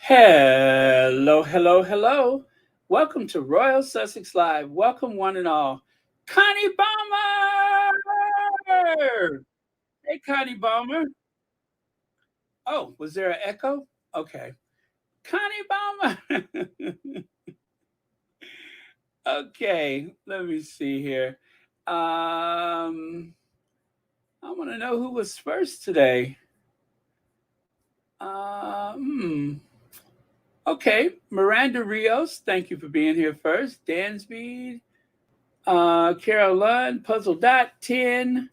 Hello, hello, hello. Welcome to Royal Sussex Live. Welcome, one and all. Connie Bomber! Hey, Connie Bomber. Oh, was there an echo? Okay. Connie Bomber! Okay, let me see here. I want to know who was first today. Uh, hmm. Okay, Miranda Rios, thank you for being here first. Dansby, Carol Lund, Puzzle Dot 10,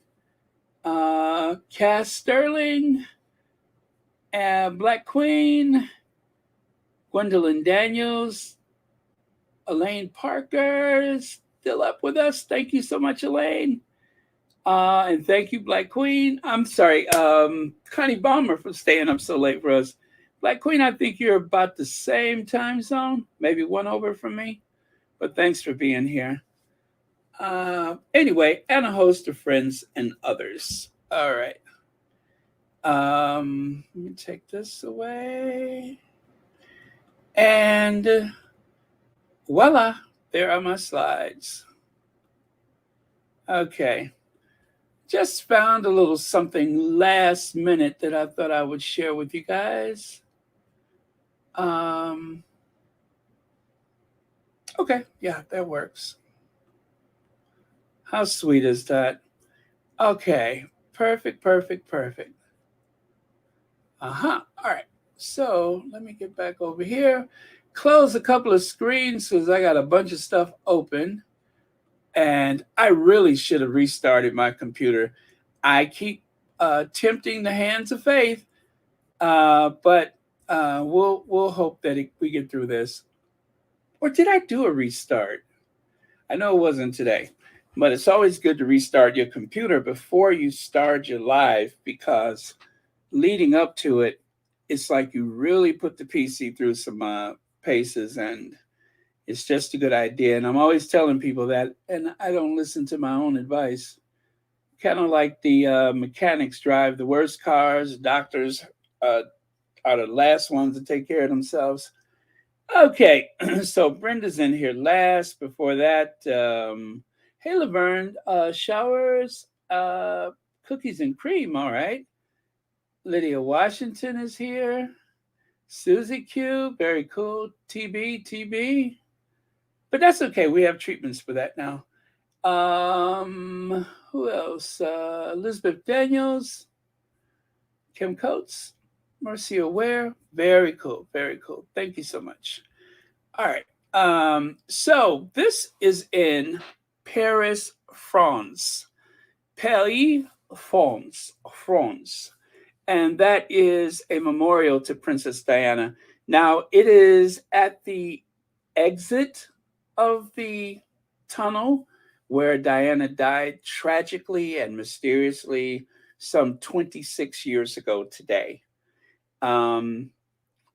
Cass Sterling, Black Queen, Gwendolyn Daniels, Elaine Parker, still up with us. Thank you so much, Elaine. And thank you, Black Queen. I'm sorry, Connie Bomber, for staying up so late for us. Black Queen, I think you're about the same time zone, maybe one over from me, but thanks for being here. Anyway, and a host of friends and others. All right. Let me take this away. And voila, there are my slides. Okay. Just found a little something last minute that I thought I would share with you guys. Okay, yeah, that works. How sweet is that? Okay, perfect, perfect, perfect. Uh-huh. All right. So let me get back over here. Close a couple of screens because I got a bunch of stuff open. And I really should have restarted my computer. I keep tempting the hands of faith, but we'll hope that we get through this. Or did I do a restart? I know it wasn't today, but it's always good to restart your computer before you start your live because leading up to it, it's like you really put the PC through some paces, and it's just a good idea. And I'm always telling people that, and I don't listen to my own advice. Kind of like the mechanics drive the worst cars, doctors uh, are the last ones to take care of themselves. Okay, so Brenda's in here last. Before that, hey Laverne, showers, cookies and cream. All right. Lydia Washington is here. Susie Q, very cool. TB. But that's okay. We have treatments for that now. Who else? Elizabeth Daniels, Kim Coates, Marcia Ware. Very cool. Very cool. Thank you so much. All right. So this is in Paris, France. Paris, France. And that is a memorial to Princess Diana. Now, it is at the exit of the tunnel where Diana died tragically and mysteriously some 26 years ago today. Um,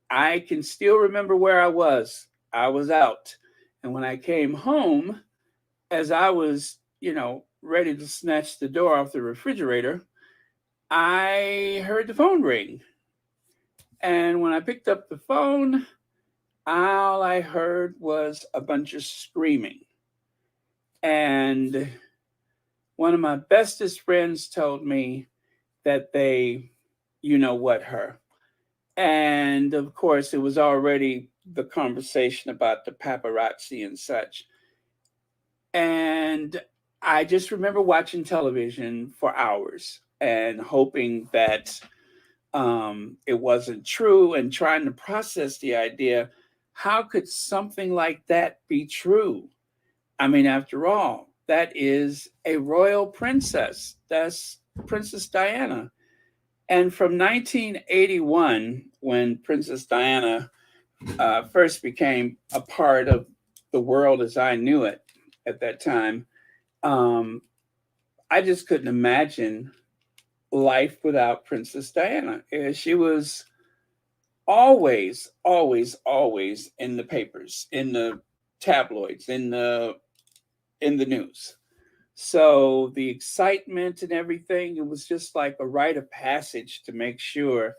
I can still remember where I was. I was out. And when I came home, as I was, ready to snatch the door off the refrigerator, I heard the phone ring. And when I picked up the phone, all I heard was a bunch of screaming. And one of my bestest friends told me that they, her. And of course, it was already the conversation about the paparazzi and such. And I just remember watching television for hours and hoping that it wasn't true and trying to process the idea, how could something like that be true? I mean, after all, that is a royal princess. That's Princess Diana. And from 1981, when Princess Diana first became a part of the world as I knew it at that time, um, I just couldn't imagine life without Princess Diana. She was always, always, always in the papers, in the tabloids, in the news. So the excitement and everything, it was just like a rite of passage to make sure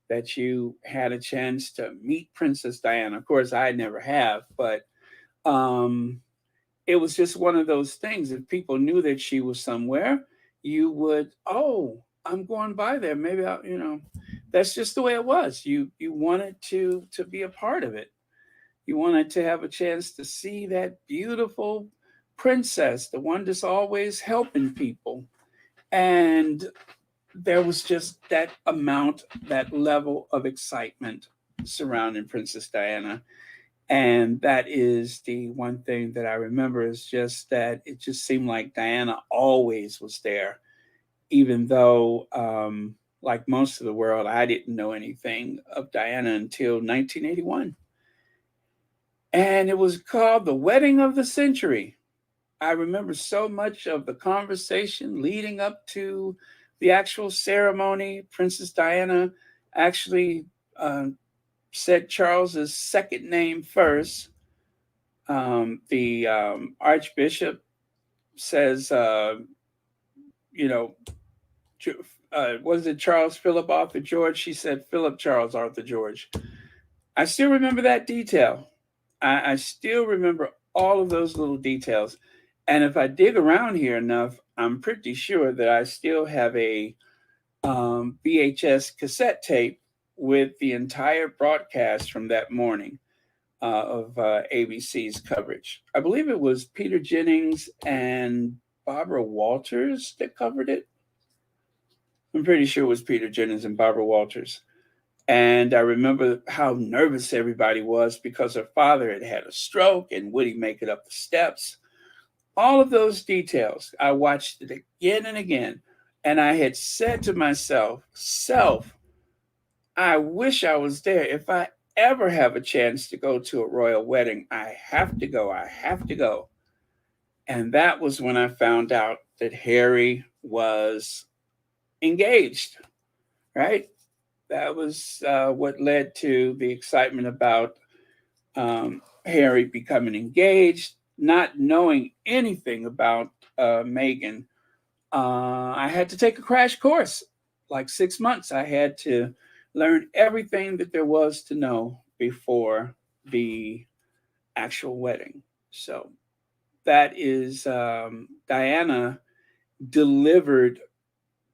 that you had a chance to meet Princess Diana. Of course, I never have, but um, it was just one of those things. If people knew that she was somewhere, you would, oh, I'm going by there. Maybe I'll, that's just the way it was. You wanted to be a part of it. You wanted to have a chance to see that beautiful princess, the one that's always helping people. And there was just that amount, that level of excitement surrounding Princess Diana. And that is the one thing that I remember, is just that it just seemed like Diana always was there, even though, like most of the world, I didn't know anything of Diana until 1981. And it was called The Wedding of the Century. I remember so much of the conversation leading up to the actual ceremony. Princess Diana actually said Charles's second name first. The Archbishop says, you know, was it Charles Philip Arthur George? She said Philip Charles Arthur George. I still remember that detail. I still remember all of those little details. And if I dig around here enough, I'm pretty sure that I still have a VHS cassette tape with the entire broadcast from that morning of ABC's coverage. I believe it was Peter Jennings and Barbara Walters that covered it. I'm pretty sure it was Peter Jennings and Barbara Walters. And I remember how nervous everybody was because her father had had a stroke and would he make it up the steps? All of those details. I watched it again and again. And I had said to myself, Self, I wish I was there. If I ever have a chance to go to a royal wedding, I have to go. I have to go. And that was when I found out that Harry was engaged, right? That was what led to the excitement about Harry becoming engaged, not knowing anything about Meghan. I had to take a crash course, like 6 months. I had to learn everything that there was to know before the actual wedding. So that is Diana delivered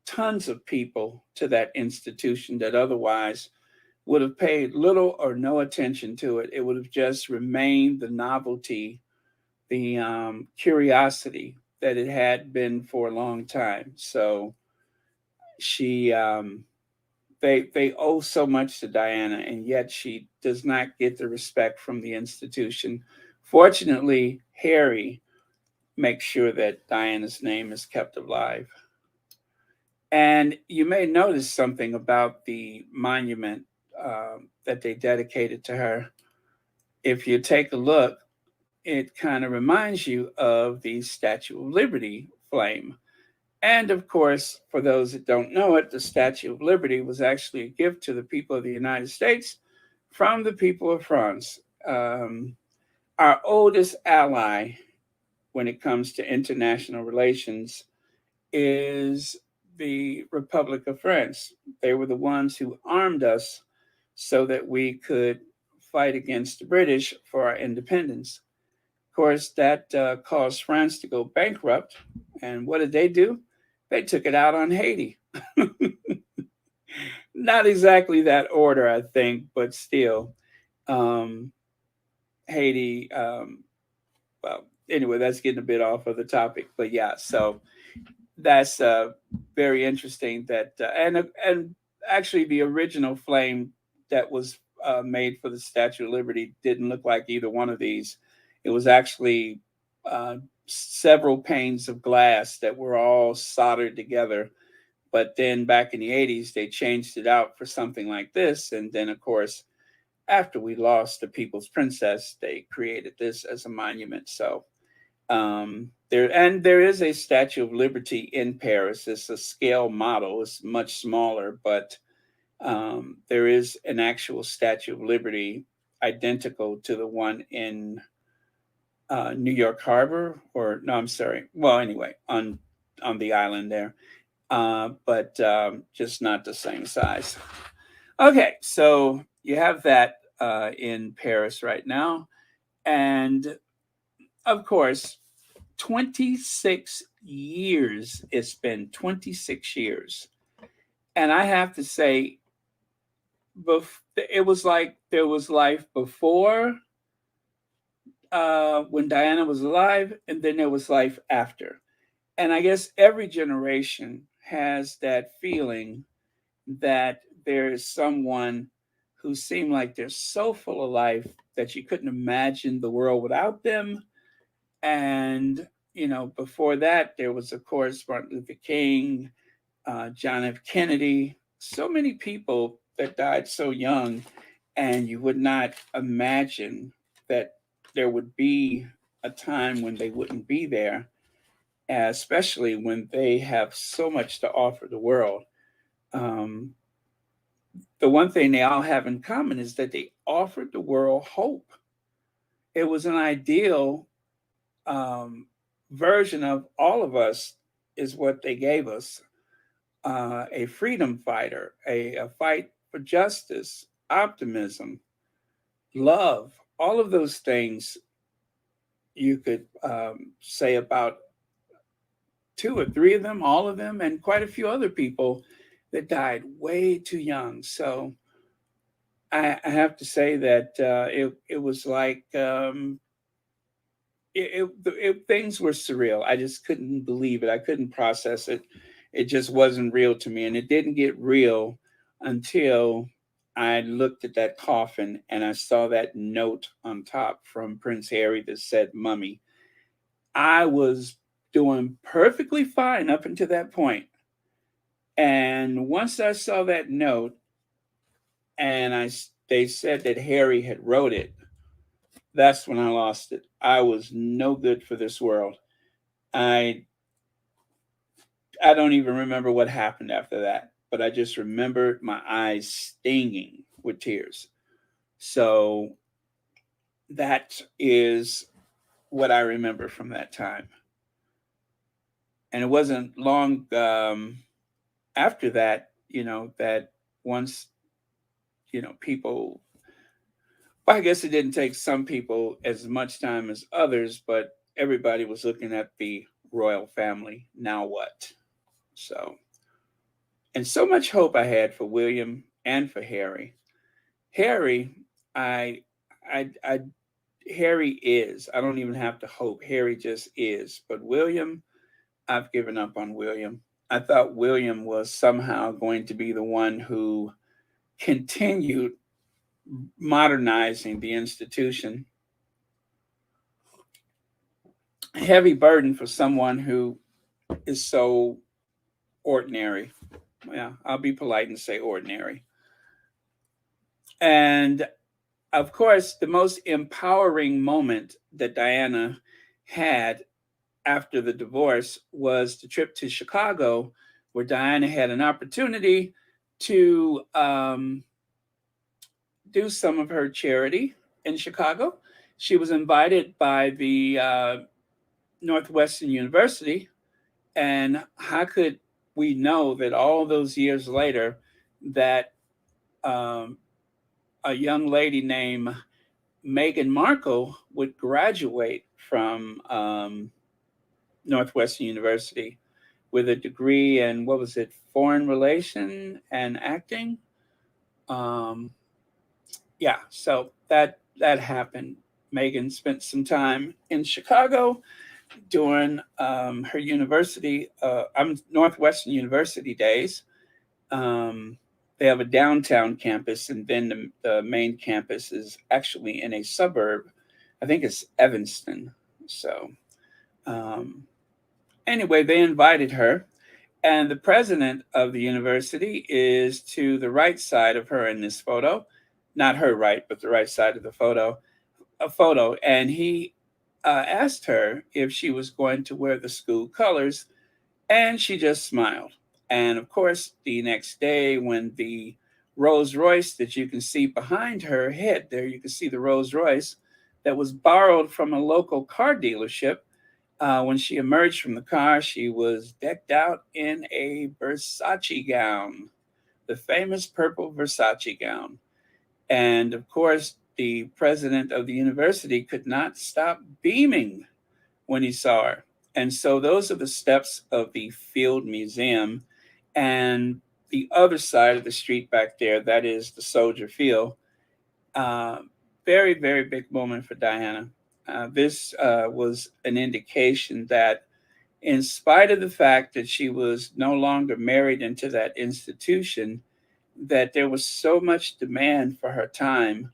tons of people to that institution that otherwise would have paid little or no attention to it. It would have just remained the novelty, the curiosity that it had been for a long time. So she, they owe so much to Diana, and yet she does not get the respect from the institution. Fortunately, Harry makes sure that Diana's name is kept alive. And you may notice something about the monument that they dedicated to her. If you take a look, it kind of reminds you of the Statue of Liberty flame. And of course, for those that don't know it, the Statue of Liberty was actually a gift to the people of the United States from the people of France. Our oldest ally when it comes to international relations is the Republic of France. They were the ones who armed us so that we could fight against the British for our independence. Of course, that caused France to go bankrupt. And what did they do? They took it out on Haiti. Not exactly that order, I think, but still, um, Haiti. Well, anyway, that's getting a bit off of the topic, but yeah. So that's very interesting. That and actually, the original flame that was made for the Statue of Liberty didn't look like either one of these. It was actually several panes of glass that were all soldered together. But then back in the 80s, they changed it out for something like this. And then, of course, after we lost the People's Princess, they created this as a monument. So there is a Statue of Liberty in Paris. It's a scale model. It's much smaller, but there is an actual Statue of Liberty identical to the one in New York Harbor, or no, I'm sorry. Well, anyway, on the island there, but just not the same size. Okay, so you have that in Paris right now. And of course, 26 years. It's been 26 years. And I have to say, it was like there was life before when Diana was alive, and then there was life after. And I guess every generation has that feeling that there is someone who seemed like they're so full of life that you couldn't imagine the world without them. And, before that, there was, of course, Martin Luther King, John F. Kennedy, so many people that died so young, and you would not imagine that there would be a time when they wouldn't be there, especially when they have so much to offer the world. Um, the one thing they all have in common is that they offered the world hope. It was an ideal um, version of all of us, is what they gave us. A freedom fighter, a fight for justice, optimism, love, all of those things you could say about two or three of them, all of them, and quite a few other people that died way too young. So I have to say that it was like things were surreal. I just couldn't believe it. I couldn't process it. It just wasn't real to me, and it didn't get real until I looked at that coffin and I saw that note on top from Prince Harry that said "Mummy." I was doing perfectly fine up until that point, and once I saw that note, and they said that Harry had wrote it, that's when I lost it. I was no good for this world. I I don't even remember what happened after that, but I just remember my eyes stinging with tears. So that is what I remember from that time. And it wasn't long after that, that once, people, well, I guess it didn't take some people as much time as others, but everybody was looking at the royal family. Now what? So, and so much hope I had for William and for Harry. Harry, I, I, Harry is. I don't even have to hope. Harry just is. But William, I've given up on William. I thought William was somehow going to be the one who continued modernizing the institution. Heavy burden for someone who is so ordinary. Yeah, I'll be polite and say ordinary. And of course, the most empowering moment that Diana had after the divorce was the trip to Chicago, where Diana had an opportunity to do some of her charity in Chicago. She was invited by the Northwestern University. And how could we know that all those years later that um, a young lady named Meghan Markle would graduate from Northwestern University with a degree in, what was it, foreign relation and acting? Um, yeah, so that happened. Megan spent some time in Chicago during her university, Northwestern University days. Um, they have a downtown campus, and then the main campus is actually in a suburb. I think it's Evanston. So, um, anyway, they invited her, and the president of the university is to the right side of her in this photo, not her right, but the right side of the photo. A photo, and he asked her if she was going to wear the school colors, and she just smiled. And of course, the next day, when the Rolls Royce that you can see behind her head there, you can see the Rolls Royce that was borrowed from a local car dealership. When she emerged from the car, she was decked out in a Versace gown, the famous purple Versace gown. And of course, the president of the university could not stop beaming when he saw her. And so those are the steps of the Field Museum. And the other side of the street back there, that is the Soldier Field. Uh, Very, very big moment for Diana. This was an indication that, in spite of the fact that she was no longer married into that institution, that there was so much demand for her time,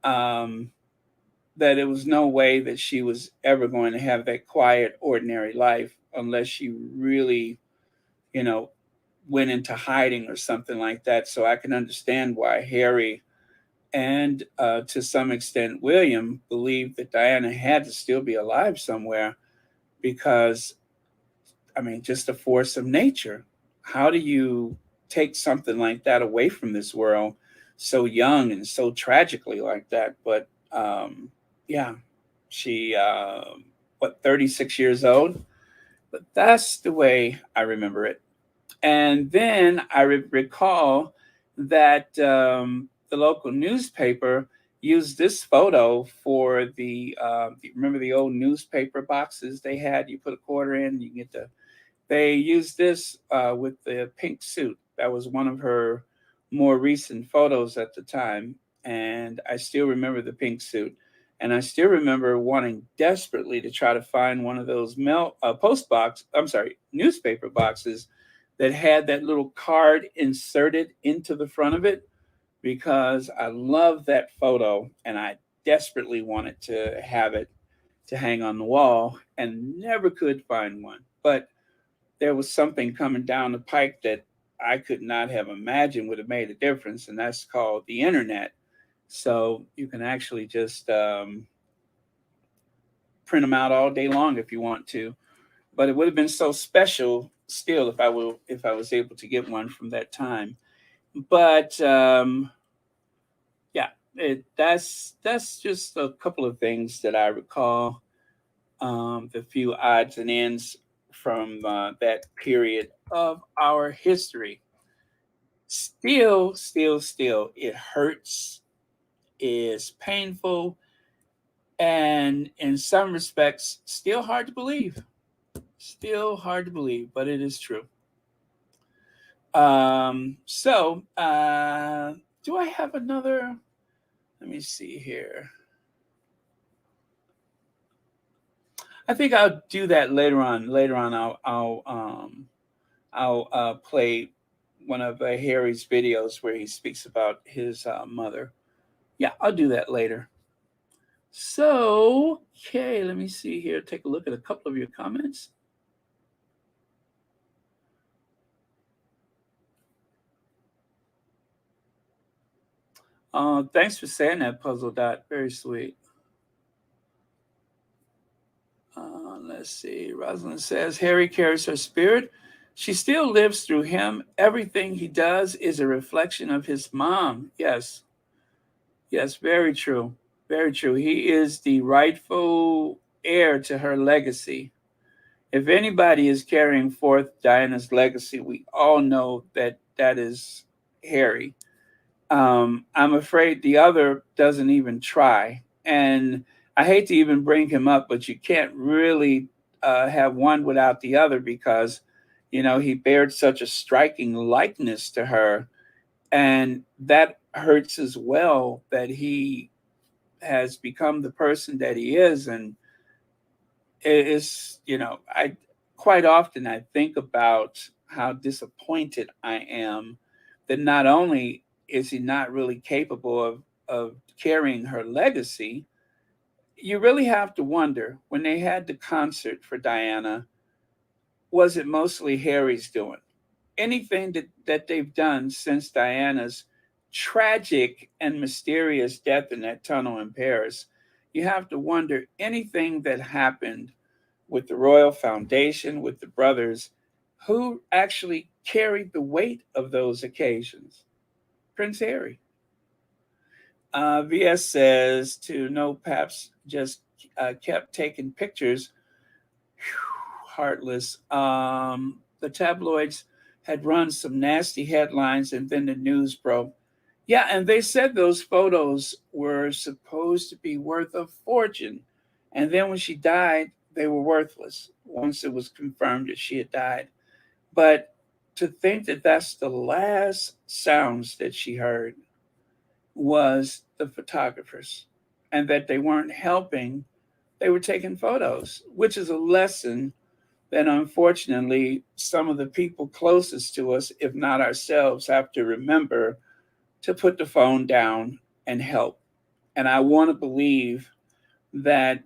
um, that it was no way that she was ever going to have that quiet, ordinary life unless she really, you know, went into hiding or something like that. So I can understand why Harry and to some extent William believed that Diana had to still be alive somewhere because, I mean, just a force of nature. How do you take something like that away from this world so young and so tragically like that? But yeah, she, 36 years old? But that's the way I remember it. And then I recall that the local newspaper used this photo for remember the old newspaper boxes they had? You put a quarter in, you can get they used this with the pink suit. That was one of her more recent photos at the time. And I still remember the pink suit. And I still remember wanting desperately to try to find one of those newspaper boxes that had that little card inserted into the front of it because I love that photo and I desperately wanted to have it to hang on the wall and never could find one. But there was something coming down the pike that I could not have imagined would have made a difference, and that's called the internet. So you can actually just print them out all day long if you want to. But it would have been so special still if I was able to get one from that time. But yeah, that's just a couple of things that I recall. The few odds and ends from that period of our history. Still, it hurts, is painful, and in some respects, still hard to believe. Still hard to believe, but it is true. Do I have another? Let me see here. I think I'll do that later on. Later on, I'll play one of Harry's videos where he speaks about his mother. Yeah, I'll do that later. So, okay, let me see here. Take a look at a couple of your comments. Thanks for saying that, Puzzle Dot. Very sweet. Let's see. Rosalind says Harry carries her spirit. She still lives through him. Everything he does is a reflection of his mom. Yes. Yes, very true. Very true. He is the rightful heir to her legacy. If anybody is carrying forth Diana's legacy, we all know that that is Harry. I'm afraid the other doesn't even try. And I hate to even bring him up, but you can't really have one without the other because, he bared such a striking likeness to her. And that hurts as well that he has become the person that he is. And it is, I quite often I think about how disappointed I am that not only is he not really capable of carrying her legacy, you really have to wonder when they had the concert for Diana, was it mostly Harry's doing? Anything that they've done since Diana's tragic and mysterious death in that tunnel in Paris, you have to wonder anything that happened with the Royal Foundation, with the brothers, who actually carried the weight of those occasions? Prince Harry. VS says to know Paps just kept taking pictures. Whew, heartless. The tabloids had run some nasty headlines, and then the news broke. Yeah, and they said those photos were supposed to be worth a fortune. And then when she died, they were worthless once it was confirmed that she had died. But to think that that's the last sounds that she heard was the photographers, and that they weren't helping, they were taking photos, which is a lesson that unfortunately some of the people closest to us, if not ourselves, have to remember to put the phone down and help. And I want to believe that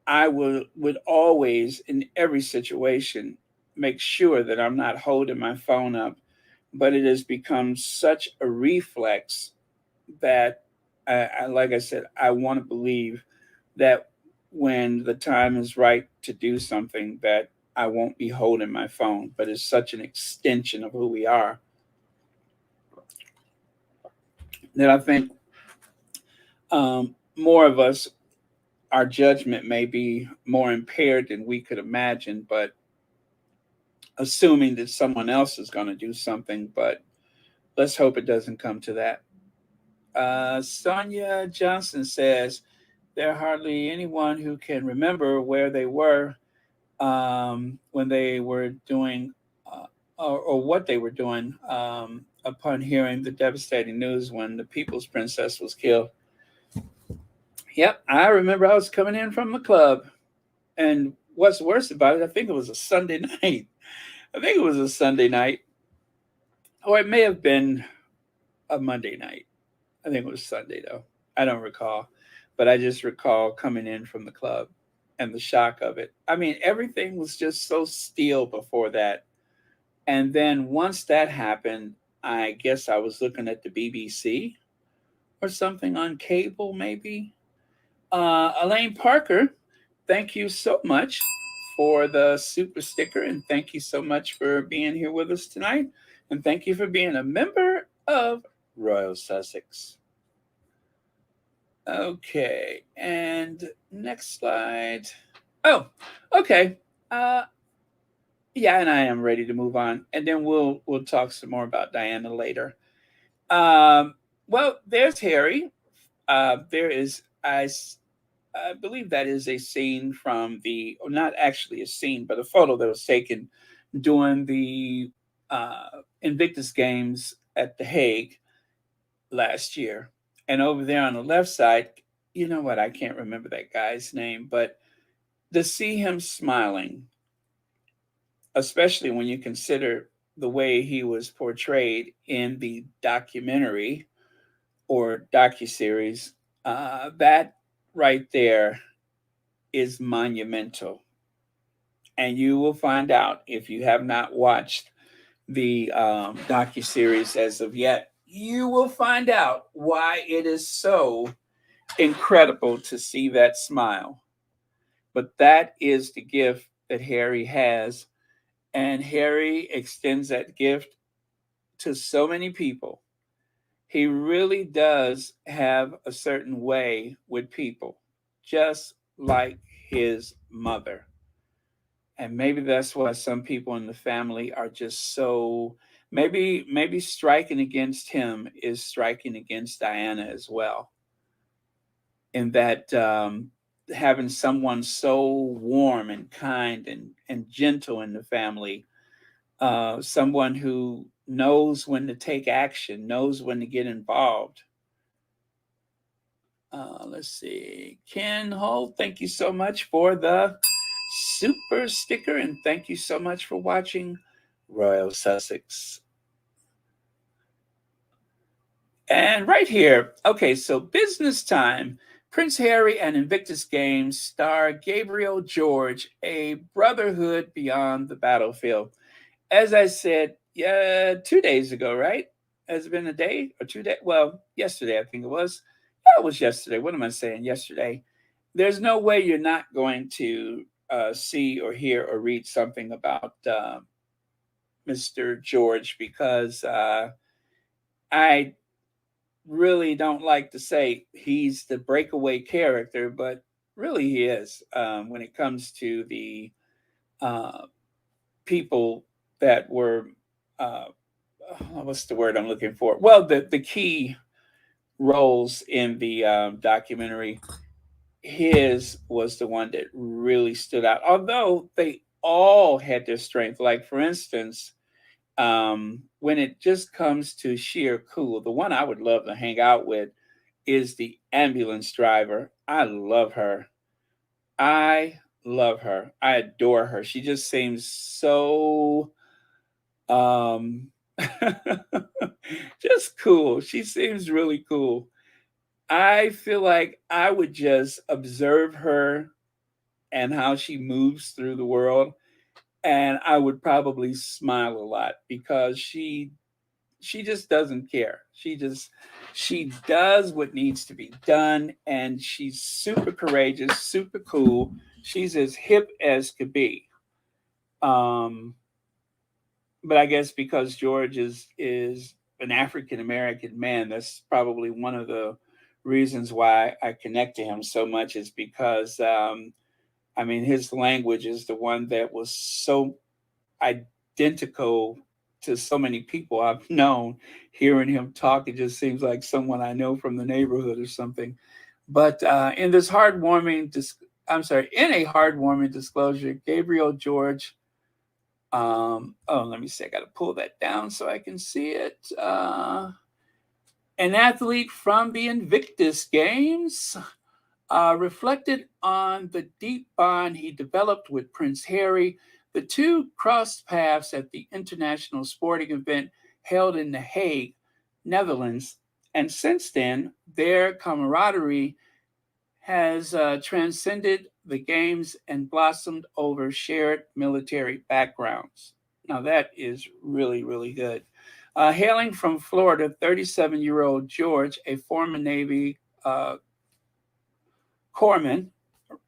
I would always, in every situation, make sure that I'm not holding my phone up. But it has become such a reflex that, like I said, I want to believe that when the time is right to do something, that I won't be holding my phone. But it's such an extension of who we are that I think more of us, our judgment may be more impaired than we could imagine, but assuming that someone else is going to do something. But let's hope it doesn't come to that. Sonia Johnson says there hardly anyone who can remember where they were when they were doing or what they were doing upon hearing the devastating news when the People's Princess was killed. Yep, I remember I was coming in from the club, and what's worse about it, I think it was a Sunday night. I think it was a Sunday night, or it may have been a Monday night. I think it was Sunday though. I don't recall, but I just recall coming in from the club and the shock of it. I mean, everything was just so still before that. And then once that happened, I guess I was looking at the BBC or something on cable, maybe. Elaine Parker, thank you so much for the super sticker, and thank you so much for being here with us tonight. And thank you for being a member of Royal Sussex. Okay, and next slide. Oh, okay. Yeah, and I am ready to move on, and then we'll talk some more about Diana later. Well, there's Harry. There is I believe that is a scene from the, or not actually a scene, but a photo that was taken during the Invictus Games at The Hague last year. And over there on the left side, you know what? I can't remember that guy's name, but to see him smiling, especially when you consider the way he was portrayed in the documentary or docuseries, that right there is monumental. And you will find out if you have not watched the docuseries as of yet, you will find out why it is so incredible to see that smile. But that is the gift that Harry has. And Harry extends that gift to so many people. He really does have a certain way with people, just like his mother. And maybe that's why some people in the family are just so, maybe striking against him is striking against Diana as well. In that having someone so warm and kind and gentle in the family, someone who knows when to take action, knows when to get involved. Let's see. Ken Holt, thank you so much for the super sticker, and thank you so much for watching Royal Sussex. And right here, okay, so business time. Prince Harry and Invictus Games star Gabriel George, a brotherhood beyond the battlefield. As I said, 2 days ago, right? Has it been a day or 2 days? Well, yesterday, I think it was. Yeah, it was yesterday. What am I saying? Yesterday. There's no way you're not going to see or hear or read something about Mr. George, because I really don't like to say he's the breakaway character, but really he is when it comes to the uh, people that were what's the word I'm looking for? Well, the key roles in the documentary, his was the one that really stood out. Although they all had their strength. Like for instance, when it just comes to sheer cool, the one I would love to hang out with is the ambulance driver. I love her. I love her. I adore her. She just seems so um just cool. She seems really cool. I feel like I would just observe her and how she moves through the world, and I would probably smile a lot because she just doesn't care. She does what needs to be done, and she's super courageous, super cool. She's as hip as could be. Um, but I guess because George is an African American man, that's probably one of the reasons why I connect to him so much. Is because I mean his language is the one that was so identical to so many people I've known. Hearing him talk, it just seems like someone I know from the neighborhood or something. But in a heartwarming disclosure, Gabriel George. Let me see. I got to pull that down so I can see it. An athlete from the Invictus Games reflected on the deep bond he developed with Prince Harry. The two crossed paths at the international sporting event held in The Hague, Netherlands, and since then, their camaraderie has transcended the games and blossomed over shared military backgrounds. Now, that is really, really good. Hailing from Florida, 37-year-old George, a former Navy corpsman,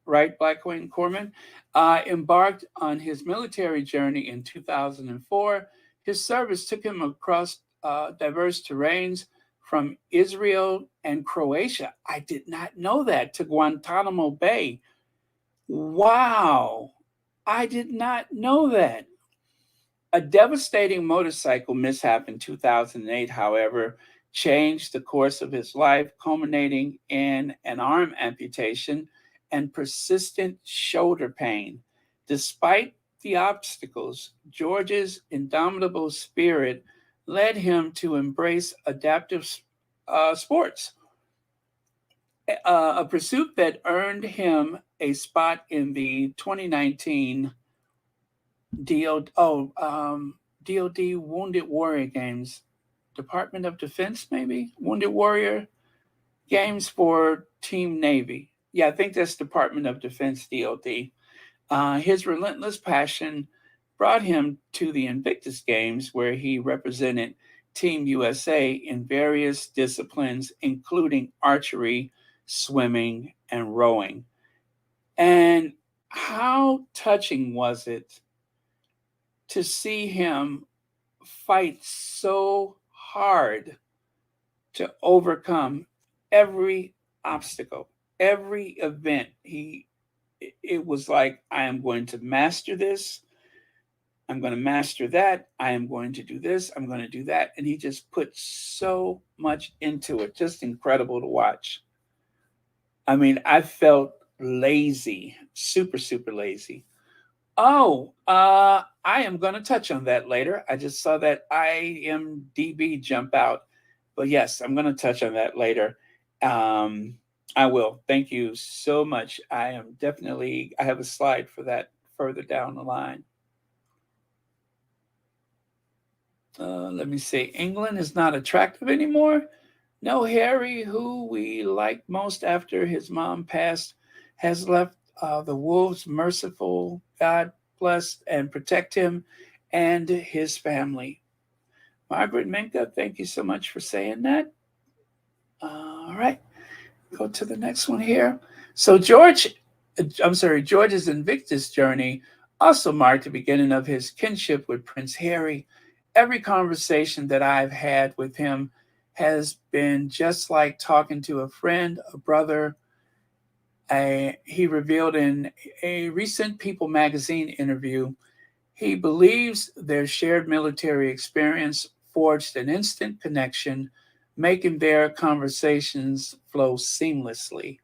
right, Black Wing corpsman, embarked on his military journey in 2004. His service took him across diverse terrains from Israel and Croatia. I did not know that, to Guantanamo Bay. Wow, I did not know that. A devastating motorcycle mishap in 2008, however, changed the course of his life, culminating in an arm amputation and persistent shoulder pain. Despite the obstacles, George's indomitable spirit led him to embrace adaptive sports, a pursuit that earned him a spot in the 2019 DOD Wounded Warrior Games, Department of Defense, maybe Wounded Warrior Games for Team Navy. Yeah, I think that's Department of Defense, DOD. His relentless passion brought him to the Invictus Games, where he represented Team USA in various disciplines, including archery, swimming, and rowing. And how touching was it to see him fight so hard to overcome every obstacle, every event. It was like, I am going to master this. I'm going to master that. I am going to do this. I'm going to do that. And he just put so much into it. Just incredible to watch. I mean, I felt lazy, super, super lazy. Oh, I am going to touch on that later. I just saw that IMDb jump out. But yes, I'm going to touch on that later. I will. Thank you so much. I have a slide for that further down the line. Let me see. England is not attractive anymore. No, Harry, who we liked most after his mom passed, has left the wolves merciful. God bless and protect him and his family. Margaret Minka, thank you so much for saying that. All right, go to the next one here. So George's Invictus journey also marked the beginning of his kinship with Prince Harry. Every conversation that I've had with him has been just like talking to a friend, a brother. He revealed in a recent People magazine interview, He believes their shared military experience forged an instant connection, making their conversations flow seamlessly.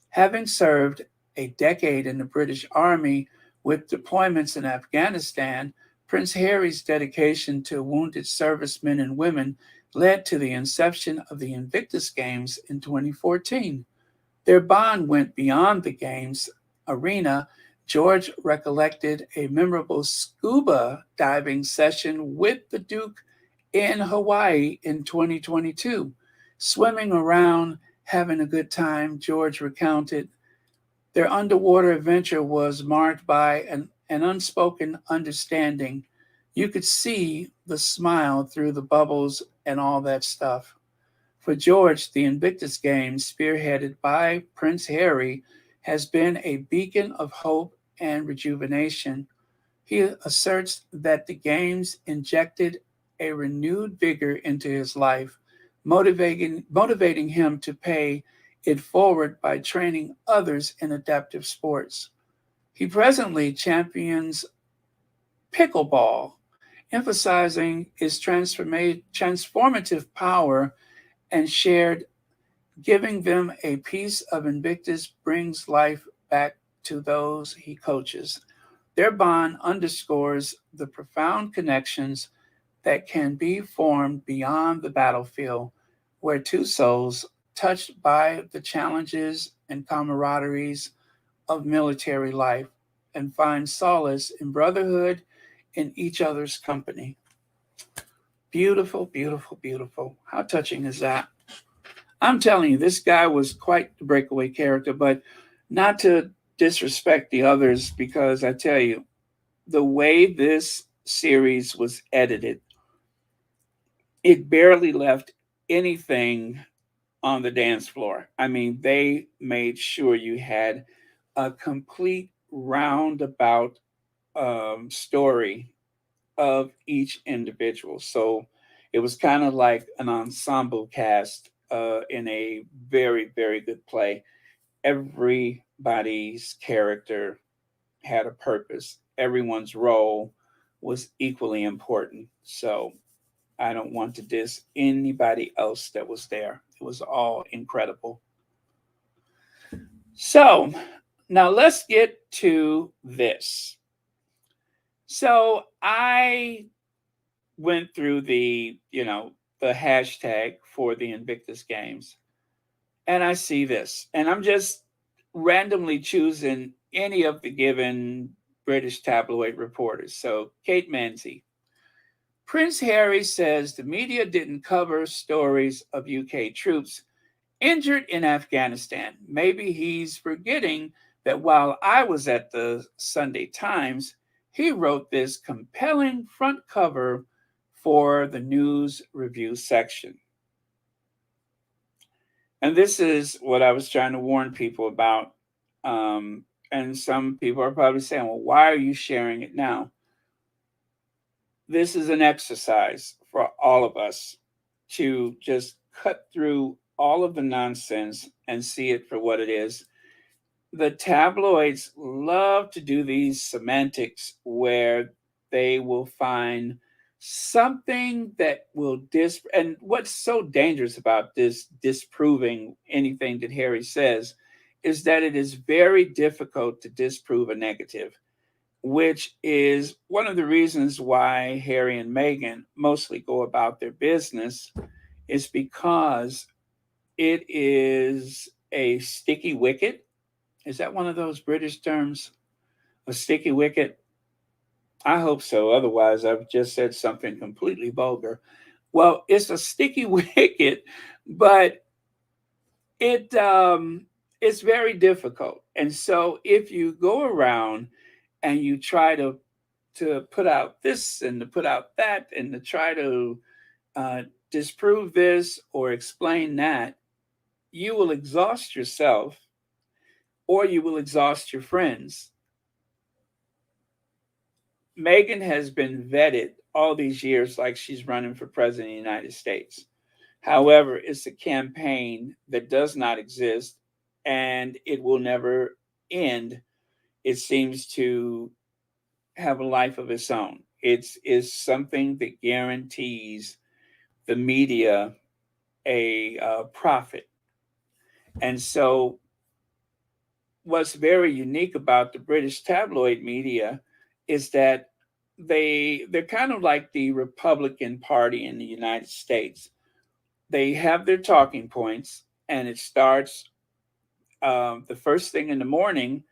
Having served a decade in the British Army with deployments in Afghanistan, Prince Harry's dedication to wounded servicemen and women led to the inception of the Invictus Games in 2014. Their bond went beyond the game's arena. George recollected a memorable scuba diving session with the Duke in Hawaii in 2022. Swimming around, having a good time, George recounted. Their underwater adventure was marked by an unspoken understanding. You could see the smile through the bubbles and all that stuff. For George, the Invictus Games, spearheaded by Prince Harry, has been a beacon of hope and rejuvenation. He asserts that the Games injected a renewed vigor into his life, motivating him to pay it forward by training others in adaptive sports. He presently champions pickleball, emphasizing its transformative power and shared. Giving them a piece of Invictus brings life back to those he coaches. Their bond underscores the profound connections that can be formed beyond the battlefield, where two souls, touched by the challenges and camaraderies of military life, and find solace in brotherhood in each other's company. Beautiful, beautiful, beautiful. How touching is that? I'm telling you, this guy was quite the breakaway character, but not to disrespect the others, because I tell you, the way this series was edited, it barely left anything on the dance floor. I mean, they made sure you had a complete roundabout story of each individual. So it was kind of like an ensemble cast in a very, very good play. Everybody's character had a purpose, everyone's role was equally important. So I don't want to diss anybody else that was there. It was all incredible. So now let's get to this. So I went through the hashtag for the Invictus Games, and I see this, and I'm just randomly choosing any of the given British tabloid reporters. So Kate Manzi. Prince Harry says the media didn't cover stories of UK troops injured in Afghanistan. Maybe he's forgetting that while I was at the Sunday Times, he wrote this compelling front cover for the news review section. And this is what I was trying to warn people about. And some people are probably saying, well, why are you sharing it now? This is an exercise for all of us to just cut through all of the nonsense and see it for what it is. The tabloids love to do these semantics where they will find something that will and what's so dangerous about this disproving anything that Harry says is that it is very difficult to disprove a negative, which is one of the reasons why Harry and Meghan mostly go about their business, is because it is a sticky wicket. Is that one of those British terms? A sticky wicket? I hope so. Otherwise, I've just said something completely vulgar. Well, it's a sticky wicket, but it's very difficult. And so if you go around and you try to put out this and to put out that and to try to disprove this or explain that, you will exhaust yourself or you will exhaust your friends. Meghan has been vetted all these years like she's running for president of the United States. However, it's a campaign that does not exist and it will never end. It seems to have a life of its own. It's something that guarantees the media a profit. And so, what's very unique about the British tabloid media is that they're kind of like the Republican Party in the United States. They have their talking points, and it starts the first thing in the morning,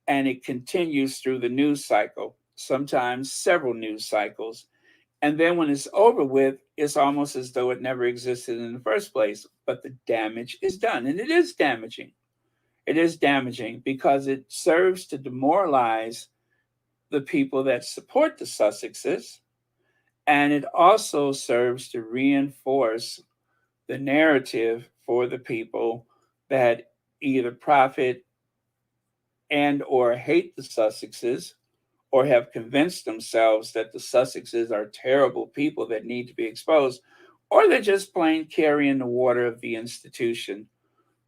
and it continues through the news cycle, sometimes several news cycles. And then when it's over with, it's almost as though it never existed in the first place. But the damage is done. And it is damaging. It is damaging because it serves to demoralize the people that support the Sussexes. And it also serves to reinforce the narrative for the people that either profit and or hate the Sussexes, or have convinced themselves that the Sussexes are terrible people that need to be exposed, or they're just plain carrying the water of the institution.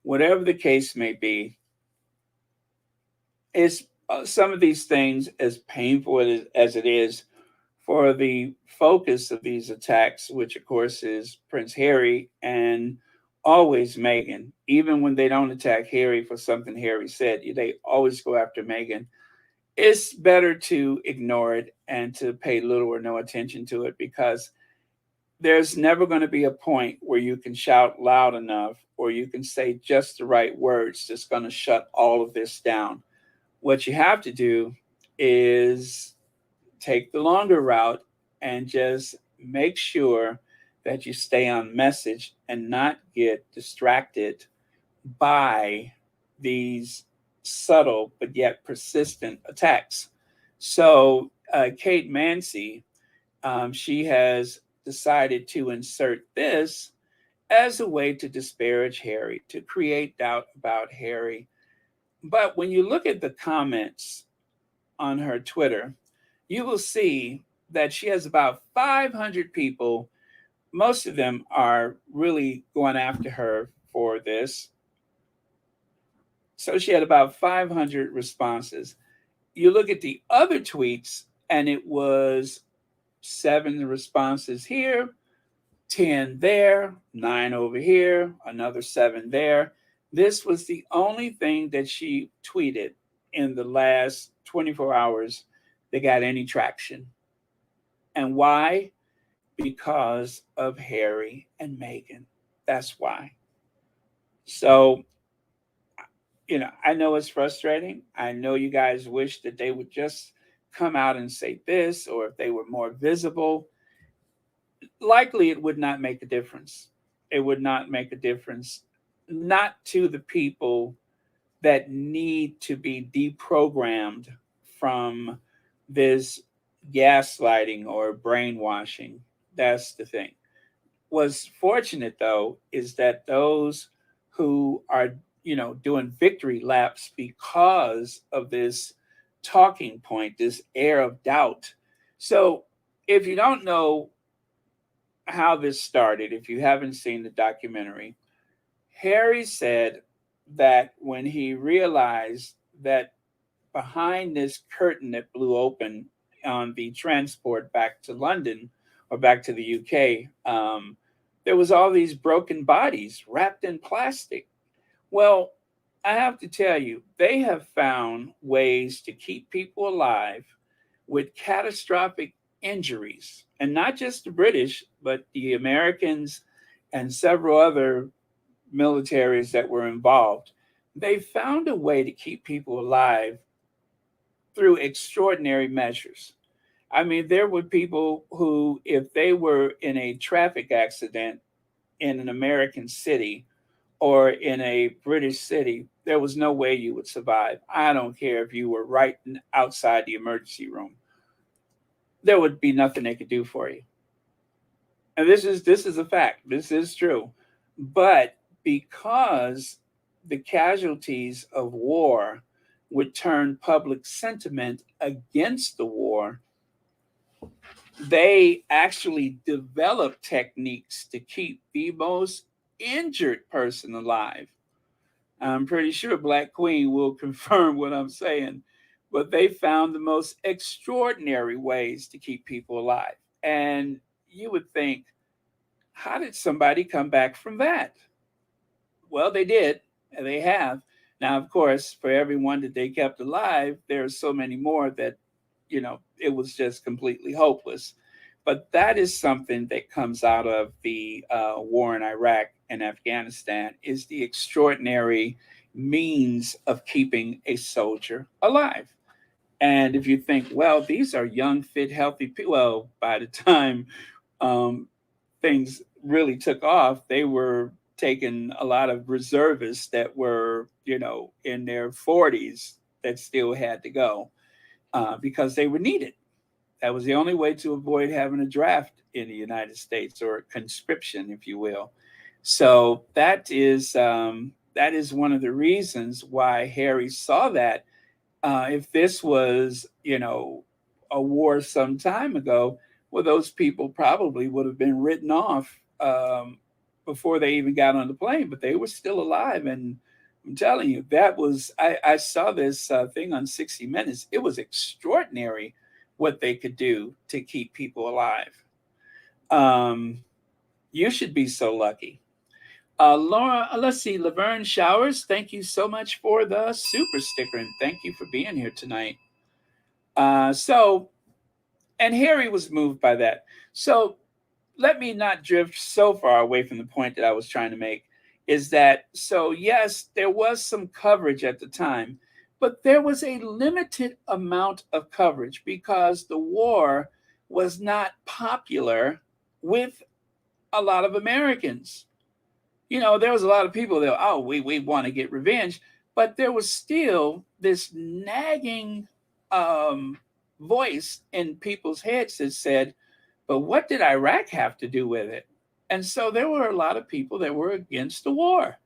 Whatever the case may be, it's some of these things, as painful as it is for the focus of these attacks, which of course is Prince Harry and always Meghan. Even when they don't attack Harry for something Harry said, they always go after Meghan. It's better to ignore it and to pay little or no attention to it, because there's never going to be a point where you can shout loud enough or you can say just the right words that's going to shut all of this down. What you have to do is take the longer route and just make sure that you stay on message and not get distracted by these subtle but yet persistent attacks. So, Kate Mansi, she has decided to insert this as a way to disparage Harry, to create doubt about Harry. But when you look at the comments on her Twitter, you will see that she has about 500 people. Most of them are really going after her for this. So she had about 500 responses. You look at the other tweets, and it was 7 responses here, 10 there, 9 over here, another 7 there. This was the only thing that she tweeted in the last 24 hours that got any traction. And why? Because of Harry and Meghan. That's why. So, I know it's frustrating. I know you guys wish that they would just come out and say this, or if they were more visible. Likely it would not make a difference. It would not make a difference, not to the people that need to be deprogrammed from this gaslighting or brainwashing. That's the thing. What's fortunate, though, is that those who are, doing victory laps because of this talking point, this air of doubt. So, if you don't know how this started, if you haven't seen the documentary, Harry said that when he realized that behind this curtain that blew open on the transport back to London or back to the UK, there was all these broken bodies wrapped in plastic. Well, I have to tell you, they have found ways to keep people alive with catastrophic injuries, and not just the British, but the Americans and several other militaries that were involved. They found a way to keep people alive through extraordinary measures. I mean, there were people who, if they were in a traffic accident in an American city or in a British city, there was no way you would survive. I don't care if you were right outside the emergency room. There would be nothing they could do for you. And this is a fact. This is true. But because the casualties of war would turn public sentiment against the war, they actually developed techniques to keep the most injured person alive. I'm pretty sure Black Queen will confirm what I'm saying. but they found the most extraordinary ways to keep people alive. And you would think, how did somebody come back from that? Well, they did, and they have. Now, of course, for everyone that they kept alive, there are so many more that, it was just completely hopeless. But that is something that comes out of the war in Iraq and Afghanistan is the extraordinary means of keeping a soldier alive. And if you think, well, these are young, fit, healthy people, well, by the time um, things really took off, they were taking a lot of reservists that were, in their 40s that still had to go because they were needed. That was the only way to avoid having a draft in the United States or conscription, if you will. So that is one of the reasons why Harry saw that. If this was, a war some time ago, well, those people probably would have been written off before they even got on the plane, but they were still alive. And I'm telling you, I saw this thing on 60 Minutes. It was extraordinary what they could do to keep people alive. Um, you should be so lucky. Laura, let's see, Laverne Showers, thank you so much for the super sticker, and thank you for being here tonight. And Harry was moved by that. So let me not drift so far away from the point that I was trying to make is that, so yes, there was some coverage at the time, but there was a limited amount of coverage because the war was not popular with a lot of Americans. There was a lot of people that, oh, we want to get revenge, but there was still this nagging voice in people's heads that said, but what did Iraq have to do with it? And so there were a lot of people that were against the war.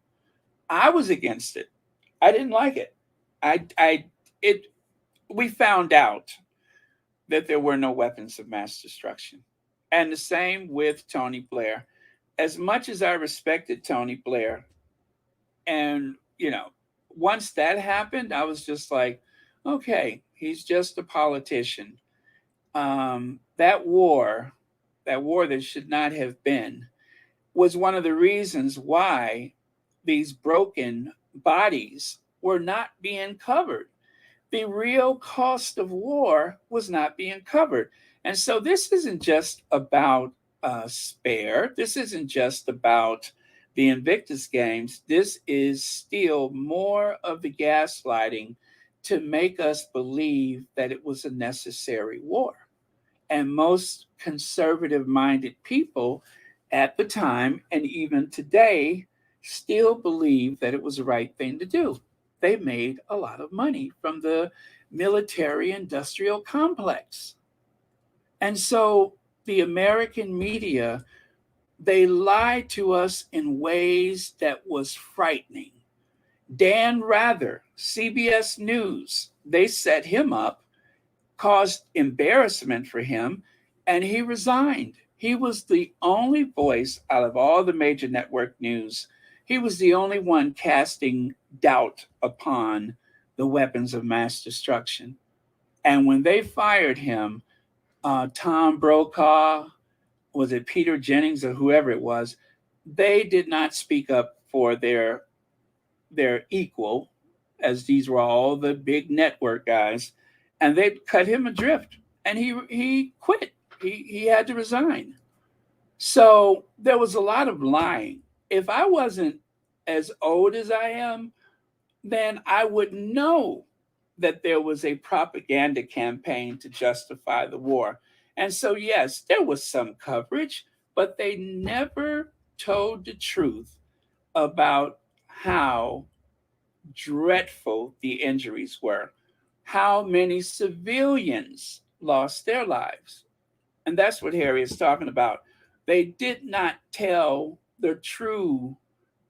I was against it. I didn't like it. We found out that there were no weapons of mass destruction. And the same with Tony Blair. As much as I respected Tony Blair, and once that happened, I was just like, okay, he's just a politician. That war that should not have been, was one of the reasons why these broken bodies were not being covered. The real cost of war was not being covered. And so this isn't just about Spare. This isn't just about the Invictus Games. This is still more of the gaslighting to make us believe that it was a necessary war. And most conservative minded people at the time and even today still believe that it was the right thing to do. They made a lot of money from the military industrial complex. And so the American media, they lied to us in ways that was frightening. Dan Rather, CBS News, they set him up, caused embarrassment for him, and he resigned. He was the only voice out of all the major network news. He was the only one casting doubt upon the weapons of mass destruction. And when they fired him, Tom Brokaw, was it Peter Jennings or whoever it was, they did not speak up for their equal, as these were all the big network guys, and they cut him adrift, and he quit. He had to resign. So there was a lot of lying. If I wasn't as old as I am, then I would know that there was a propaganda campaign to justify the war. And so, yes, there was some coverage, but they never told the truth about how dreadful the injuries were, how many civilians lost their lives. And that's what Harry is talking about. They did not tell the true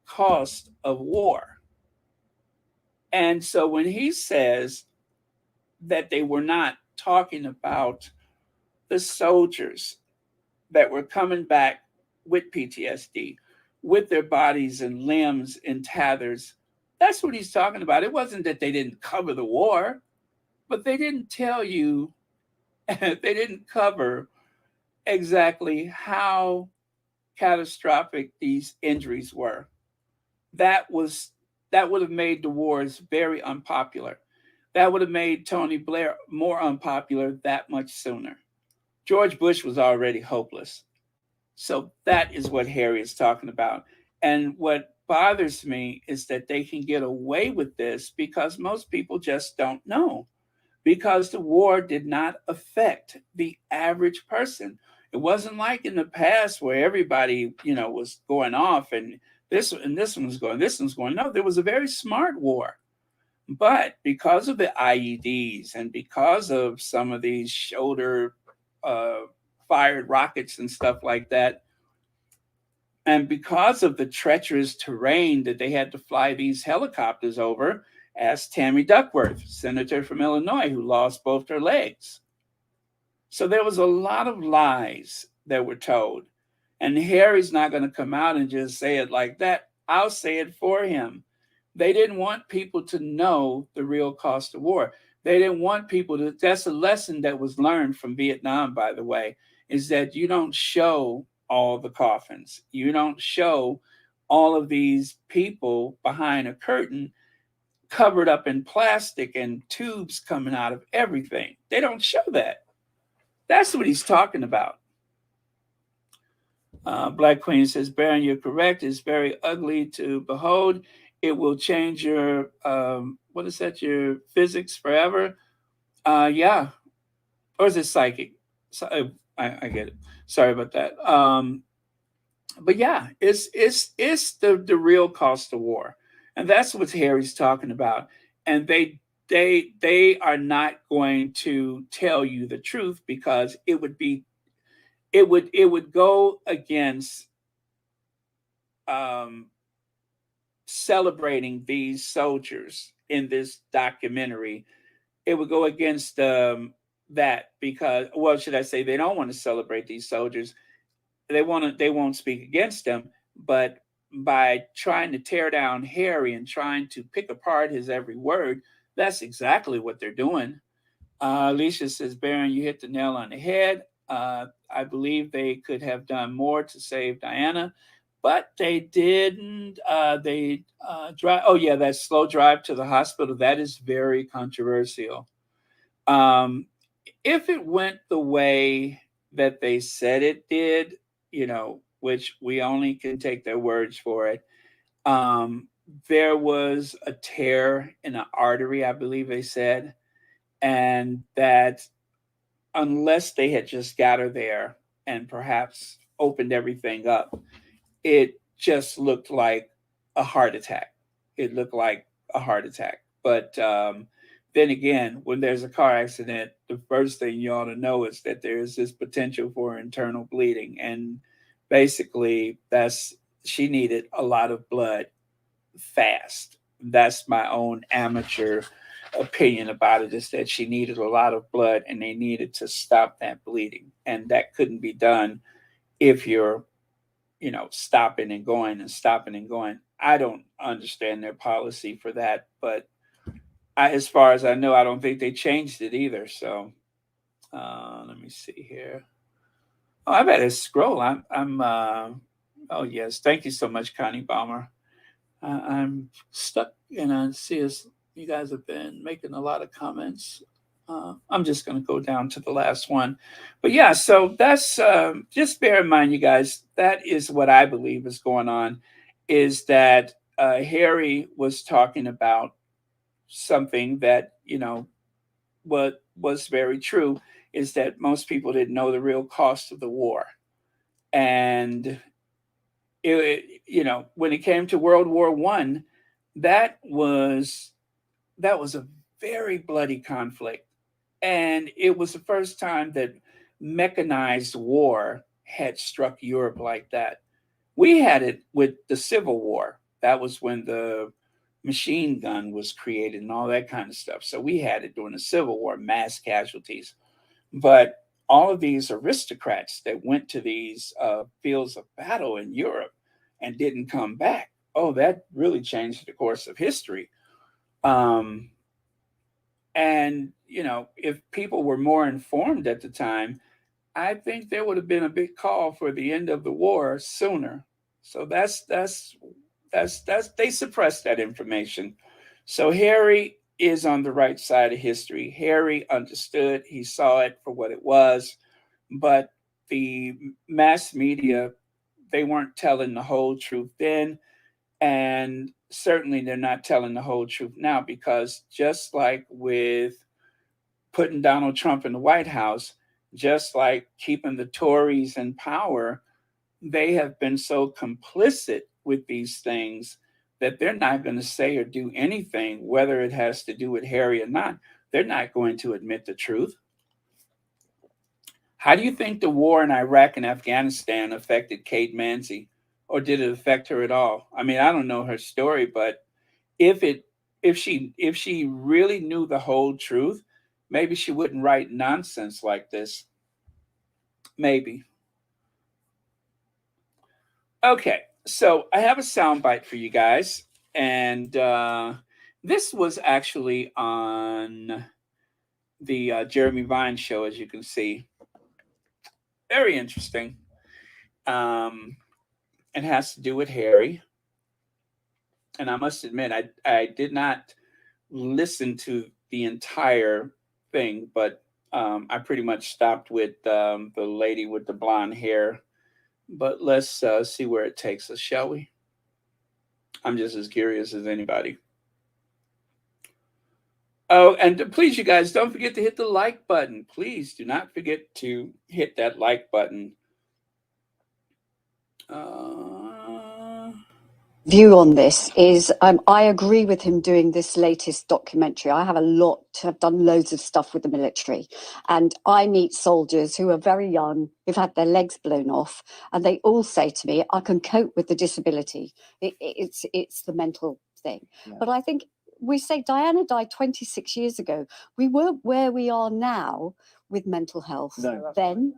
cost of war. And so when he says that they were not talking about the soldiers that were coming back with PTSD, with their bodies and limbs in tatters, that's what he's talking about. It wasn't that they didn't cover the war. but they didn't tell you, they didn't cover exactly how catastrophic these injuries were. That was that would have made the wars very unpopular. That would have made Tony Blair more unpopular that much sooner. George Bush was already hopeless. So that is what Harry is talking about. And what bothers me is that they can get away with this because most people just don't know. Because the war did not affect the average person. It wasn't like in the past where everybody, was going off and this one was going, this one's going. No, there was a very smart war. But because of the IEDs and because of some of these shoulder uh, fired rockets and stuff like that, and because of the treacherous terrain that they had to fly these helicopters over, as Tammy Duckworth, senator from Illinois, who lost both her legs. So there was a lot of lies that were told. And Harry's not going to come out and just say it like that. I'll say it for him. They didn't want people to know the real cost of war. They didn't want people to. That's a lesson that was learned from Vietnam, by the way, is that you don't show all the coffins. You don't show all of these people behind a curtain covered up in plastic and tubes coming out of everything. They don't show that. That's what he's talking about. Black Queen says, Baron, you're correct. It's very ugly to behold. It will change your, what is that, your physics forever? Yeah. Or is it psychic? So, I get it. Sorry about that. But yeah, it's the real cost of war. And that's what Harry's talking about. And they are not going to tell you the truth because it would go against um, celebrating these soldiers in this documentary. It would go against that because, well, should I say, they don't want to celebrate these soldiers. They won't speak against them, but by trying to tear down Harry and trying to pick apart his every word, that's exactly what they're doing. Alicia says, Baron, you hit the nail on the head. I believe they could have done more to save Diana, but they didn't. They drive. Oh yeah, that slow drive to the hospital. That is very controversial. Um, if it went the way that they said it did, which we only can take their words for it, um, there was a tear in an artery, I believe they said, and that unless they had just got her there and perhaps opened everything up, it just looked like a heart attack. It looked like a heart attack. But then again, when there's a car accident, the first thing you ought to know is that there is this potential for internal bleeding. And basically, she needed a lot of blood fast. That's my own amateur opinion about it, is that she needed a lot of blood and they needed to stop that bleeding. And that couldn't be done if you're, stopping and going and stopping and going. I don't understand their policy for that, but as far as I know, I don't think they changed it either. So let me see here. Oh, I better scroll. Oh yes, thank you so much, Connie Balmer. I'm stuck, and I see as you guys have been making a lot of comments. I'm just going to go down to the last one. But yeah, so that's just bear in mind, you guys, that is what I believe is going on, is that Harry was talking about something that, what was very true, is that most people didn't know the real cost of the war. And when it came to World War One, that was a very bloody conflict, and it was the first time that mechanized war had struck Europe like that. We had it with the Civil War. That was when the machine gun was created and all that kind of stuff. So we had it during the Civil War, mass casualties. But all of these aristocrats that went to these fields of battle in Europe and didn't come back, oh, that really changed the course of history. And if people were more informed at the time, I think there would have been a big call for the end of the war sooner. So that's they suppressed that information. So Harry is on the right side of history. Harry understood, he saw it for what it was, but the mass media, they weren't telling the whole truth then, and certainly they're not telling the whole truth now, because just like with putting Donald Trump in the White House, just like keeping the Tories in power, they have been so complicit with these things that they're not going to say or do anything, whether it has to do with Harry or not. They're not going to admit the truth. How do you think the war in Iraq and Afghanistan affected Kate Manzi, or did it affect her at all? I mean, I don't know her story, but if it if she really knew the whole truth, maybe she wouldn't write nonsense like this. Maybe. Okay, so I have a soundbite for you guys, and this was actually on the Jeremy Vine show, as you can see. Very interesting. It has to do with Harry, and I must admit, I did not listen to the entire thing, but I pretty much stopped with the lady with the blonde hair. But let's see where it takes us, shall we? I'm just as curious as anybody. Oh, and please, you guys, don't forget to hit the like button. Please do not forget to hit that like button. View on this is I agree with him doing this latest documentary. I have done loads of stuff with the military, and I meet soldiers who are very young, who've had their legs blown off, and they all say to me, I can cope with the disability. It's the mental thing. Yeah. But I think we say Diana died 26 years ago. We weren't where we are now with mental health then.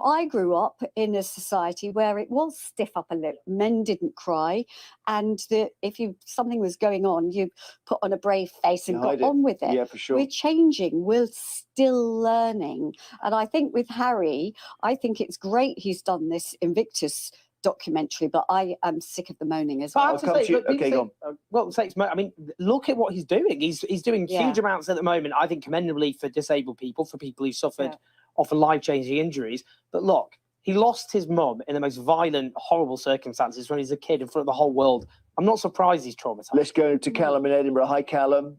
I grew up in a society where it was stiff upper lip. Men didn't cry, and if something was going on, you put on a brave face and got on with it. Yeah, for sure. We're changing. We're still learning, and I think with Harry, I think it's great he's done this Invictus documentary, but I am sick of the moaning as well. I mean, look at what he's doing. He's doing huge amounts at the moment, I think, commendably for disabled people, for people who suffered often life-changing injuries. But look, he lost his mum in the most violent, horrible circumstances when he's a kid in front of the whole world. I'm not surprised he's traumatized. Let's go to Callum in Edinburgh. Hi, Callum.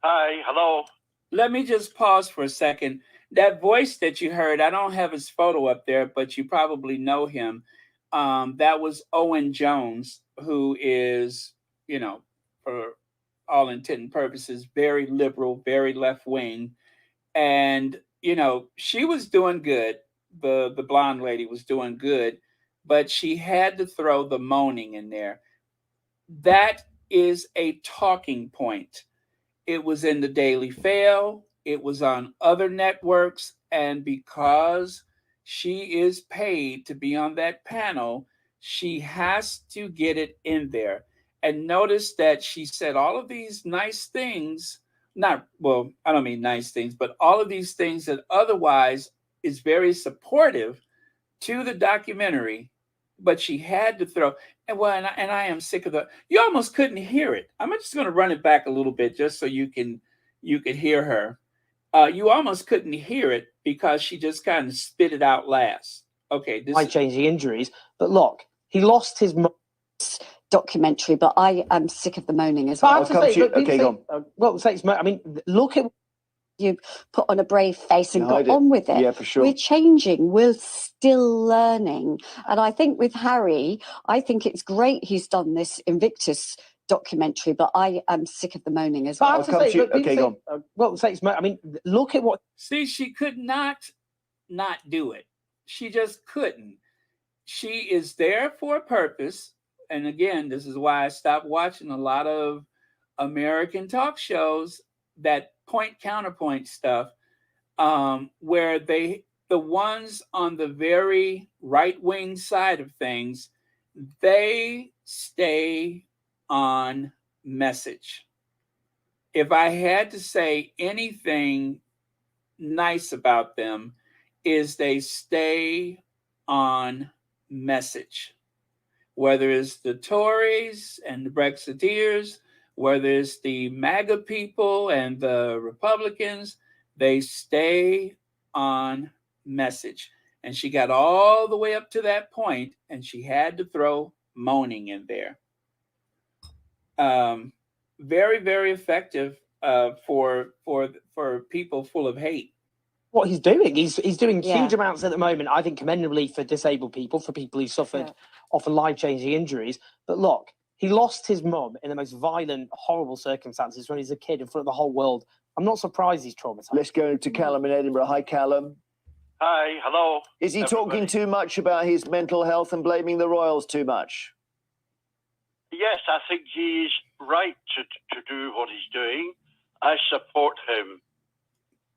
Hi, hello. Let me just pause for a second. That voice that you heard, I don't have his photo up there, but you probably know him. That was Owen Jones, who is, for all intent and purposes, very liberal, very left-wing. And she was doing good. The blonde lady was doing good, but she had to throw the moaning in there. That is a talking point. It was in the Daily Fail. It was on other networks. And because she is paid to be on that panel, she has to get it in there. And notice that she said all of these nice things. I don't mean nice things, but all of these things that otherwise is very supportive to the documentary, but she had to throw. And I am sick of the. You almost couldn't hear it. I'm just going to run it back a little bit just so you could hear her. You almost couldn't hear it because she just kind of spit it out last. Okay, this life-changing injuries. But look, he lost his documentary, but I am sick of the moaning as well. I mean, look at you put on a brave face and got on with it. Yeah, for sure. We're changing. We're still learning. And I think with Harry, I think it's great he's done this Invictus documentary, but I am sick of the moaning as well. I mean, look at what. See, she could not do it. She just couldn't. She is there for a purpose. And again, this is why I stopped watching a lot of American talk shows, that point counterpoint stuff, where the ones on the very right wing side of things, they stay on message. if I had to say anything nice about them, is they stay on message. Whether it's the Tories and the Brexiteers, whether it's the MAGA people and the Republicans, they stay on message. And she got all the way up to that point, and she had to throw moaning in there. Very, very effective for people full of hate. What he's doing, he's doing huge amounts at the moment, I think, commendably for disabled people, for people who suffered often life-changing injuries. But look, he lost his mum in the most violent, horrible circumstances when he was a kid in front of the whole world. I'm not surprised he's traumatized. Let's go to Callum in Edinburgh. Hi, Callum. Hi, hello. Is he everybody. talking too much about his mental health and blaming the royals too much? Yes, I think he's right to do what he's doing. I support him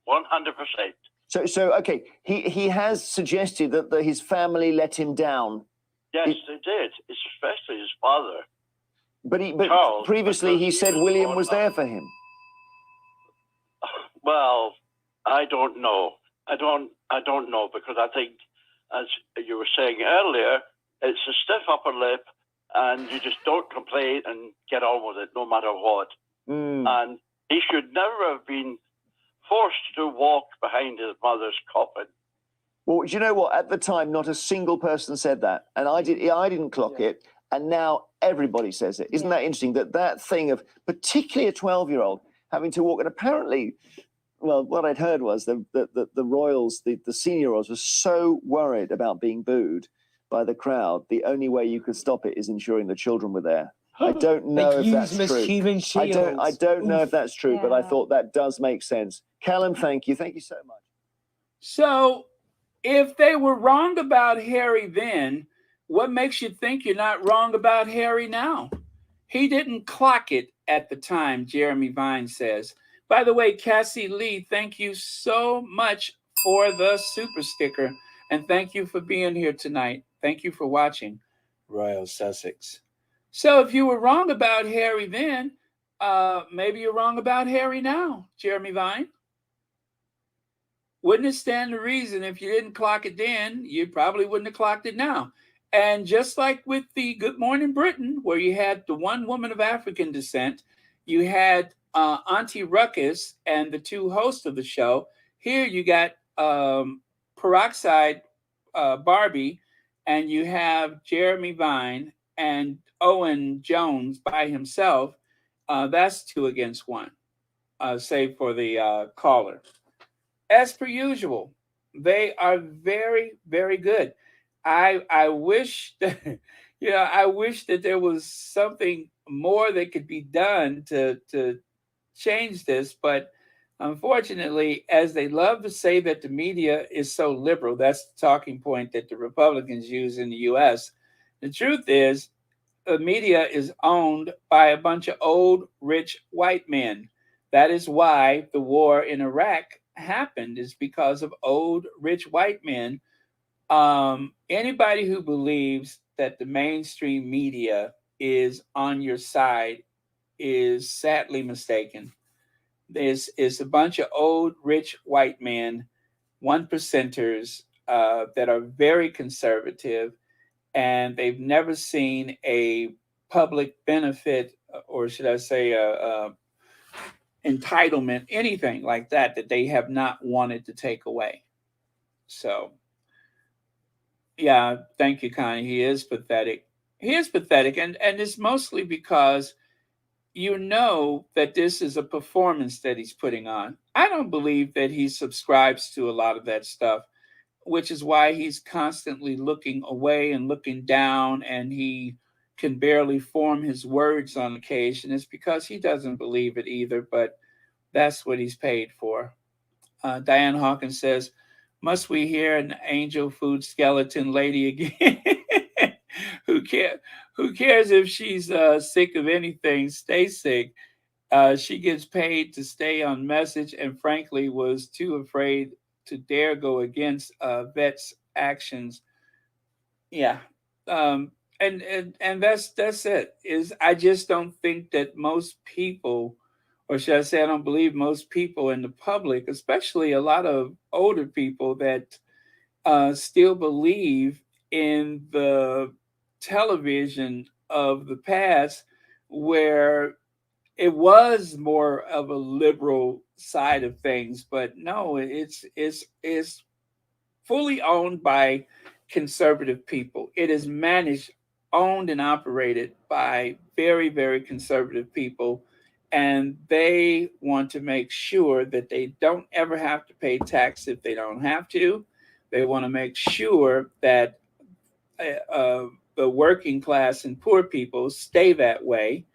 100%. So okay, he has suggested that his family let him down. Yes, they did, especially his father. But Charles, previously he said William was there for him. Well, I don't know. I don't know, because I think, as you were saying earlier, it's a stiff upper lip, and you just don't complain and get on with it no matter what. And he should never have been forced to walk behind his mother's coffin. Well, do you know what? At the time, not a single person said that, and I didn't clock it, and now everybody says it. Isn't that interesting? That thing of particularly a 12-year-old having to walk, and apparently, well, what I'd heard was the royals, the senior royals, were so worried about being booed by the crowd. The only way you could stop it is ensuring the children were there. I don't know if that's true. Human shields. I don't know if that's true, but I thought that does make sense. Callum, thank you so much. So, if they were wrong about Harry then, what makes you think you're not wrong about Harry now? He didn't clock it at the time, Jeremy Vine says. By the way, Cassie Lee, thank you so much for the super sticker, and thank you for being here tonight. Thank you for watching Royal Sussex. So if you were wrong about Harry then, maybe you're wrong about Harry now, Jeremy Vine. Wouldn't it stand to reason if you didn't clock it then, you probably wouldn't have clocked it now. And just like with the Good Morning Britain, where you had the one woman of African descent, you had Auntie Ruckus and the two hosts of the show. Here you got Peroxide Barbie, and you have Jeremy Vine and Owen Jones by himself. That's 2 against 1, save for the caller. As per usual, they are very, very good. I wish that, I wish that there was something more that could be done to change this, but unfortunately, as they love to say that the media is so liberal, that's the talking point that the Republicans use in the U.S. The truth is, the media is owned by a bunch of old, rich white men. That is why the war in Iraq happened, is because of old, rich white men. Anybody who believes that the mainstream media is on your side is sadly mistaken. This is a bunch of old, rich white men, 1%ers that are very conservative, and they've never seen a public benefit, or should I say entitlement, anything like that they have not wanted to take away. So, yeah, thank you, Connie. He is pathetic. He is pathetic, and it's mostly because you know that this is a performance that he's putting on. I don't believe that he subscribes to a lot of that stuff, which is why he's constantly looking away and looking down, and he can barely form his words on occasion. It's because he doesn't believe it either, but that's what he's paid for. Diane Hawkins says, must we hear an angel food skeleton lady again? Who cares if she's sick of anything? Stay sick. She gets paid to stay on message, and frankly was too afraid to dare go against vets' actions. Yeah, and that's it. I just don't think that most people or should I say, I don't believe most people in the public, especially a lot of older people that still believe in the television of the past, where it was more of a liberal side of things. But no, it's fully owned by conservative people. It is managed, owned, and operated by very, very conservative people. And they want to make sure that they don't ever have to pay tax if they don't have to. They want to make sure that the working class and poor people stay that way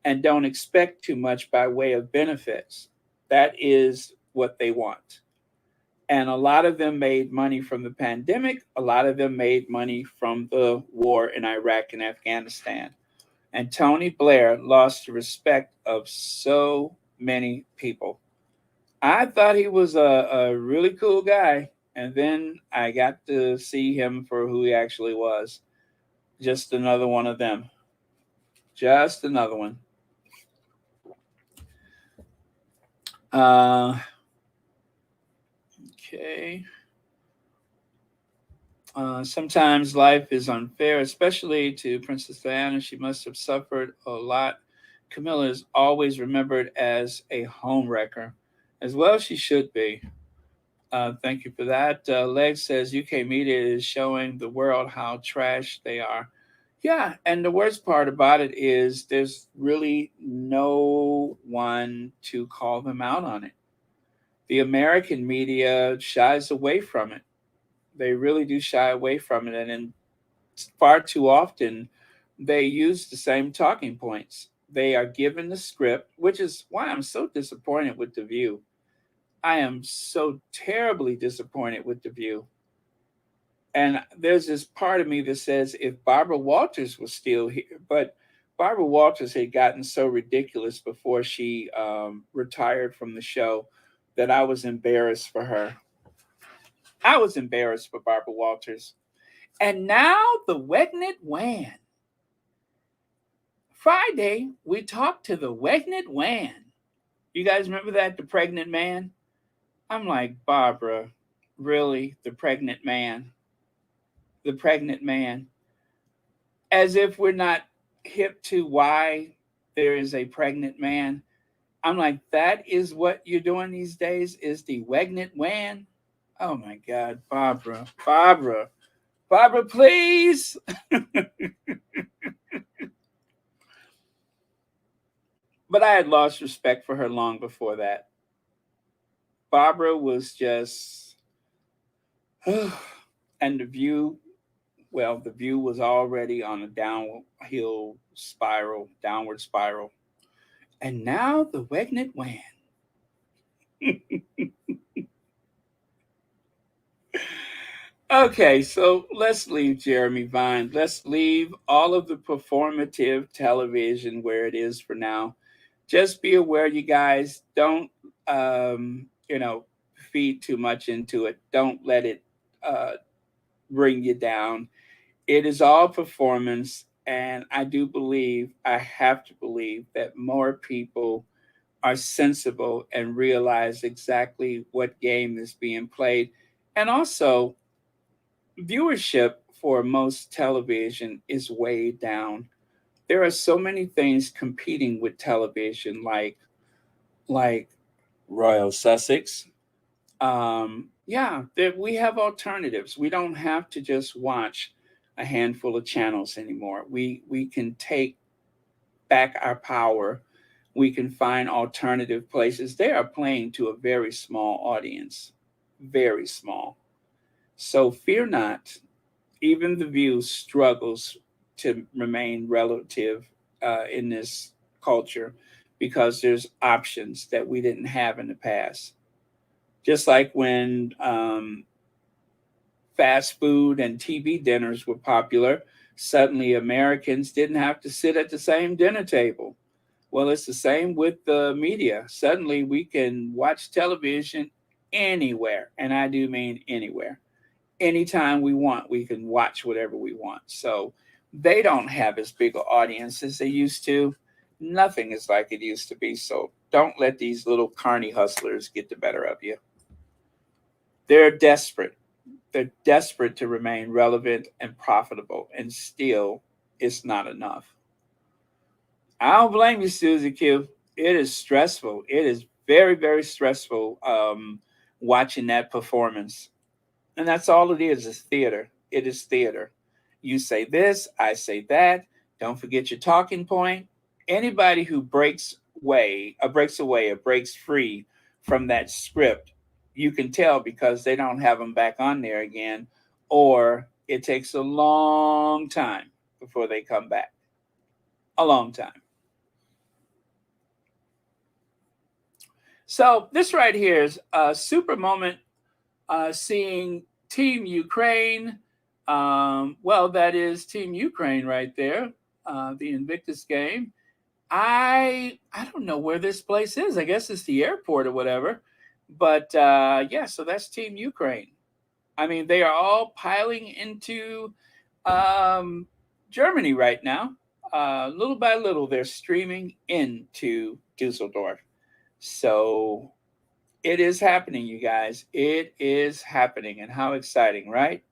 and don't expect too much by way of benefits. That is what they want. And a lot of them made money from the pandemic. A lot of them made money from the war in Iraq and Afghanistan. And Tony Blair lost the respect of so many people. I thought he was a really cool guy. And then I got to see him for who he actually was. Just another one of them. Just another one. Okay. Sometimes life is unfair, especially to Princess Diana. She must have suffered a lot. Camilla is always remembered as a homewrecker. As well, she should be. Thank you for that. Leg says UK media is showing the world how trash they are. Yeah, and the worst part about it is there's really no one to call them out on it. The American media shies away from it. They really do shy away from it. And far too often, they use the same talking points. They are given the script, which is why I'm so disappointed with The View. I am so terribly disappointed with The View. And there's this part of me that says if Barbara Walters was still here, but Barbara Walters had gotten so ridiculous before she retired from the show that I was embarrassed for her. I was embarrassed for Barbara Walters. And now the Wegnet Wan. Friday, we talked to the Wegnet Wan. You guys remember that, the pregnant man? I'm like, Barbara, really? The pregnant man? The pregnant man? As if we're not hip to why there is a pregnant man. I'm like, that is what you're doing these days, is the Wegnet Wan? Oh my God, Barbara, please. But I had lost respect for her long before that. Barbara was just, and The View, well, The View was already on a downward spiral. And now the Wegnet Wan. Okay, so let's leave Jeremy Vine. Let's leave all of the performative television where it is for now. Just be aware, you guys, don't, feed too much into it. Don't let it bring you down. It is all performance. And I have to believe that more people are sensible and realize exactly what game is being played. And also, viewership for most television is way down. There are so many things competing with television, like Royal Sussex. We have alternatives. We don't have to just watch a handful of channels anymore. We can take back our power. We can find alternative places. They are playing to a very small audience, very small. So fear not. Even The View struggles to remain relative in this culture because there's options that we didn't have in the past. Just like when fast food and TV dinners were popular, suddenly Americans didn't have to sit at the same dinner table. Well, it's the same with the media. Suddenly we can watch television anywhere, and I do mean anywhere. Anytime we want, we can watch whatever we want. So they don't have as big an audience as they used to. Nothing is like it used to be. So don't let these little carny hustlers get the better of you. They're desperate. They're desperate to remain relevant and profitable, and still, it's not enough. I don't blame you, Susie Q. It is stressful. It is very, very stressful watching that performance. And that's all it is theater. It is theater. You say this, I say that. Don't forget your talking point. Anybody who breaks away or breaks free from that script, you can tell because they don't have them back on there again, or it takes a long time before they come back. A long time. So this right here is a super moment, seeing Team Ukraine. Well, that is Team Ukraine right there, the Invictus game. I don't know where this place is. I guess it's the airport or whatever. But yeah, so that's Team Ukraine. I mean, they are all piling into Germany right now. Little by little, they're streaming into Dusseldorf. So it is happening, you guys. It is happening. And how exciting, right?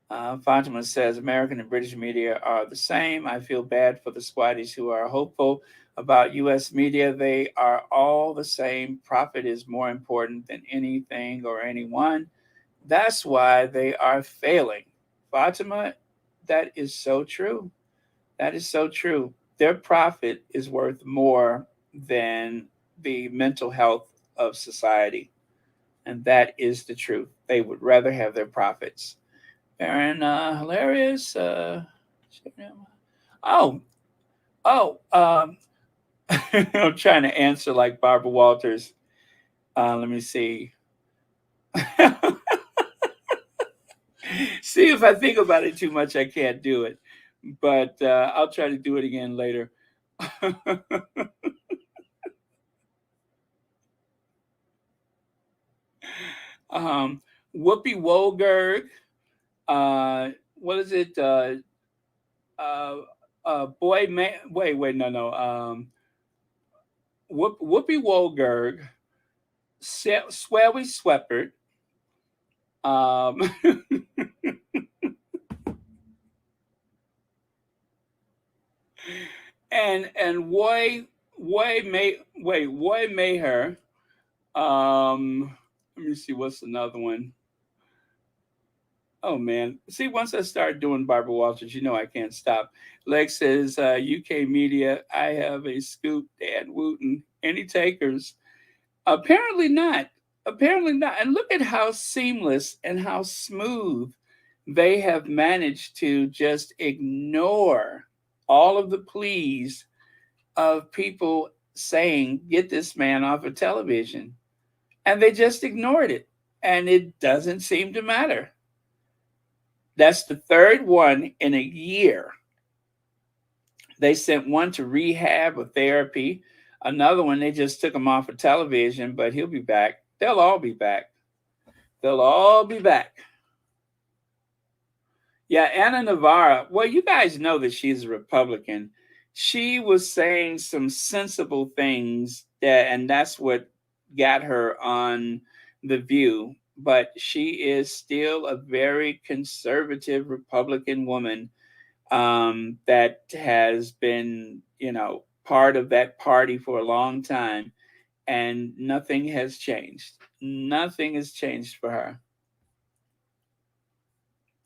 Fatima says American and British media are the same. I feel bad for the squatties who are hopeful about U.S. media. They are all the same. Profit is more important than anything or anyone. That's why they are failing. Fatima, that is so true. That is so true. Their profit is worth more than the mental health of society. And that is the truth. They would rather have their profits. Aaron, hilarious. I'm trying to answer like Barbara Walters. Let me see. See, if I think about it too much, I can't do it. But I'll try to do it again later. Whoopi Wolgerg. What is it? Boy, man. Wait, no. Whoopi Wolgerg, Swelly Sweppert. And Roy Maher. Let me see, what's another one? Oh man. See, once I start doing Barbara Walters, you know I can't stop. Lex says, UK media, I have a scoop, Dan Wooten. Any takers? Apparently not. Apparently not. And look at how seamless and how smooth they have managed to just ignore all of the pleas of people saying, get this man off of television. And they just ignored it. And it doesn't seem to matter. That's the third one in a year. They sent one to rehab or therapy. Another one, they just took him off of television, but he'll be back. They'll all be back. They'll all be back. Yeah, Anna Navarra. Well, you guys know that she's a Republican. She was saying some sensible things, and that's what got her on The View. But she is still a very conservative Republican woman that has been, part of that party for a long time, and nothing has changed. Nothing has changed for her.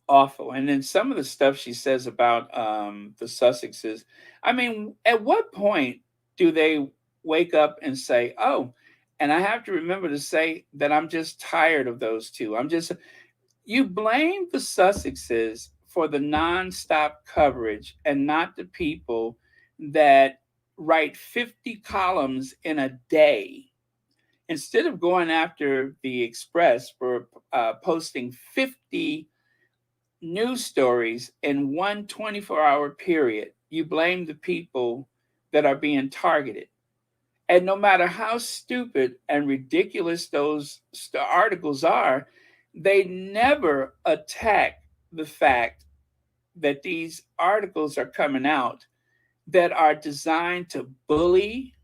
Awful. And then some of the stuff she says about the Sussexes. I mean, at what point do they wake up and say, oh, and I have to remember to say that I'm just tired of those two. You blame the Sussexes for the nonstop coverage and not the people that write 50 columns in a day. Instead of going after the Express for posting 50 news stories in one 24-hour period, you blame the people that are being targeted. And no matter how stupid and ridiculous those articles are, they never attack the fact that these articles are coming out that are designed to bully,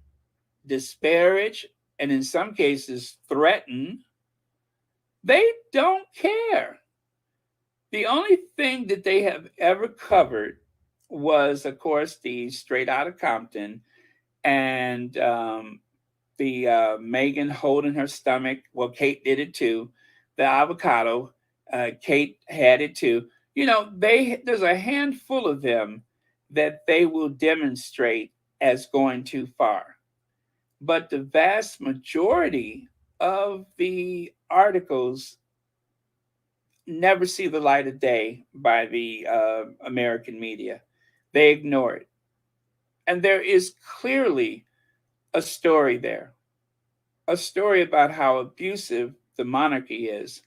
disparage, and in some cases threaten, they don't care. The only thing that they have ever covered was, of course, the Straight Outta Compton and Megan holding her stomach. Well, Kate did it too. The avocado, Kate had it too. You know, there's a handful of them that they will demonstrate as going too far. But the vast majority of the articles never see the light of day by the American media. They ignore it. And there is clearly a story there, a story about how abusive the monarchy is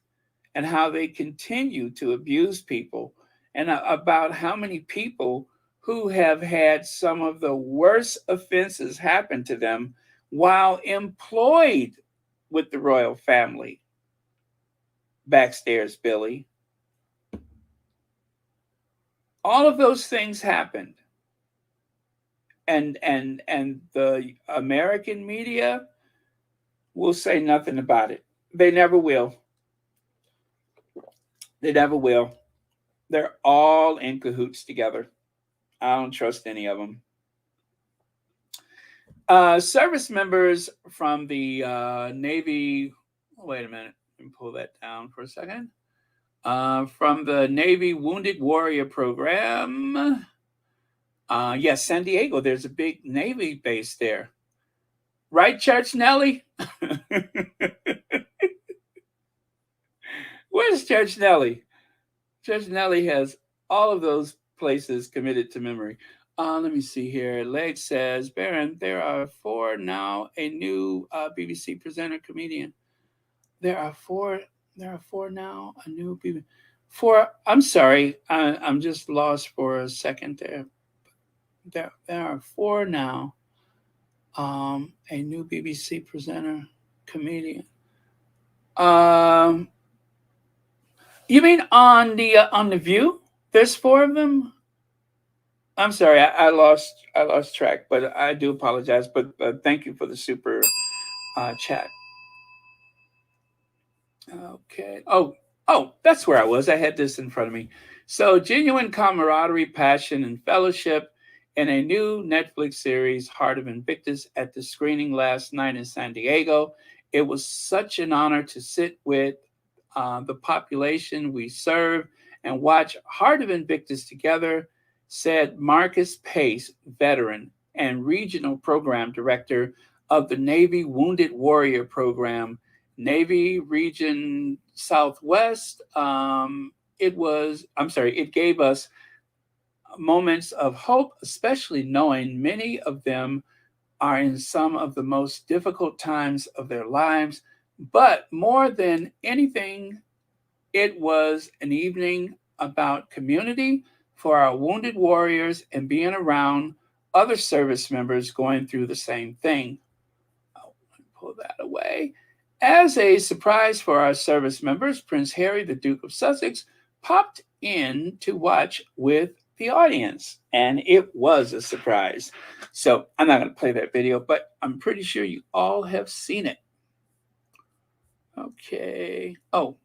and how they continue to abuse people, and about how many people who have had some of the worst offenses happen to them while employed with the royal family. Backstairs Billy. All of those things happened. And the American media will say nothing about it. They never will. They never will. They're all in cahoots together. I don't trust any of them. Service members from the Navy. Wait a minute. Let me pull that down for a second. From the Navy Wounded Warrior Program. Yes, San Diego. There's a big Navy base there. Right, Church Nelly? Where's Church Nelly? Church Nelly has all of those places committed to memory. Let me see here. Leg says, Baron, there are 4 now, a new BBC presenter comedian. There are 4 now, a new BBC. 4, I'm sorry, I'm just lost for a second there. There are 4 now, a new BBC presenter comedian. You mean on the View? There's 4 of them. I'm sorry, I lost track, but I do apologize. But thank you for the super chat. Okay. Oh, that's where I was. I had this in front of me. So, genuine camaraderie, passion, and fellowship in a new Netflix series, Heart of Invictus, at the screening last night in San Diego. It was such an honor to sit with the population we serve and watch Heart of Invictus together, said Marcus Pace, veteran and regional program director of the Navy Wounded Warrior Program, Navy Region Southwest. It gave us moments of hope, especially knowing many of them are in some of the most difficult times of their lives. But more than anything, it was an evening about community for our wounded warriors and being around other service members going through the same thing. I'll pull that away. As a surprise for our service members, Prince Harry, the Duke of Sussex, popped in to watch with the audience, and it was a surprise. So I'm not going to play that video, but I'm pretty sure you all have seen it. Okay. Oh,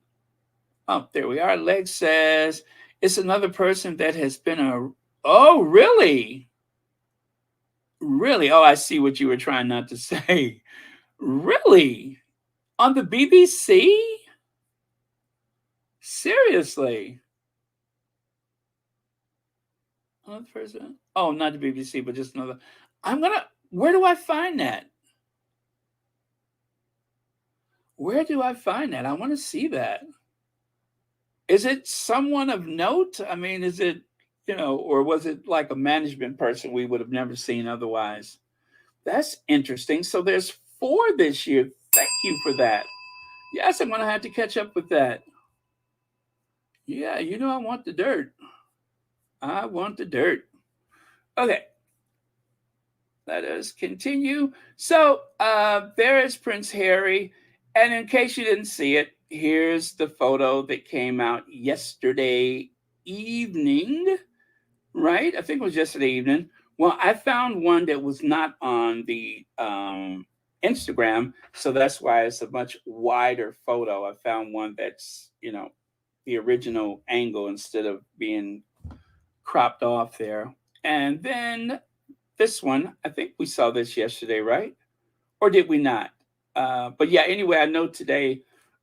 there we are. Leg says it's another person that has been oh, really? Really? Oh, I see what you were trying not to say. Really? On the BBC? Seriously? Another person? Oh, not the BBC, but just another. Where do I find that? Where do I find that? I want to see that. Is it someone of note? I mean, is it, or was it like a management person we would have never seen otherwise? That's interesting. So there's 4 this year. Thank you for that. Yes, I'm going to have to catch up with that. Yeah, I want the dirt. I want the dirt. Okay. Let us continue. So there is Prince Harry. And in case you didn't see it, here's the photo that came out yesterday evening, right? I think it was yesterday evening, Well, I found one that was not on the Instagram, so that's why it's a much wider photo. I found one that's, the original angle instead of being cropped off there. And then this one, I think we saw this yesterday, right? Or did we not? But yeah, anyway, I know today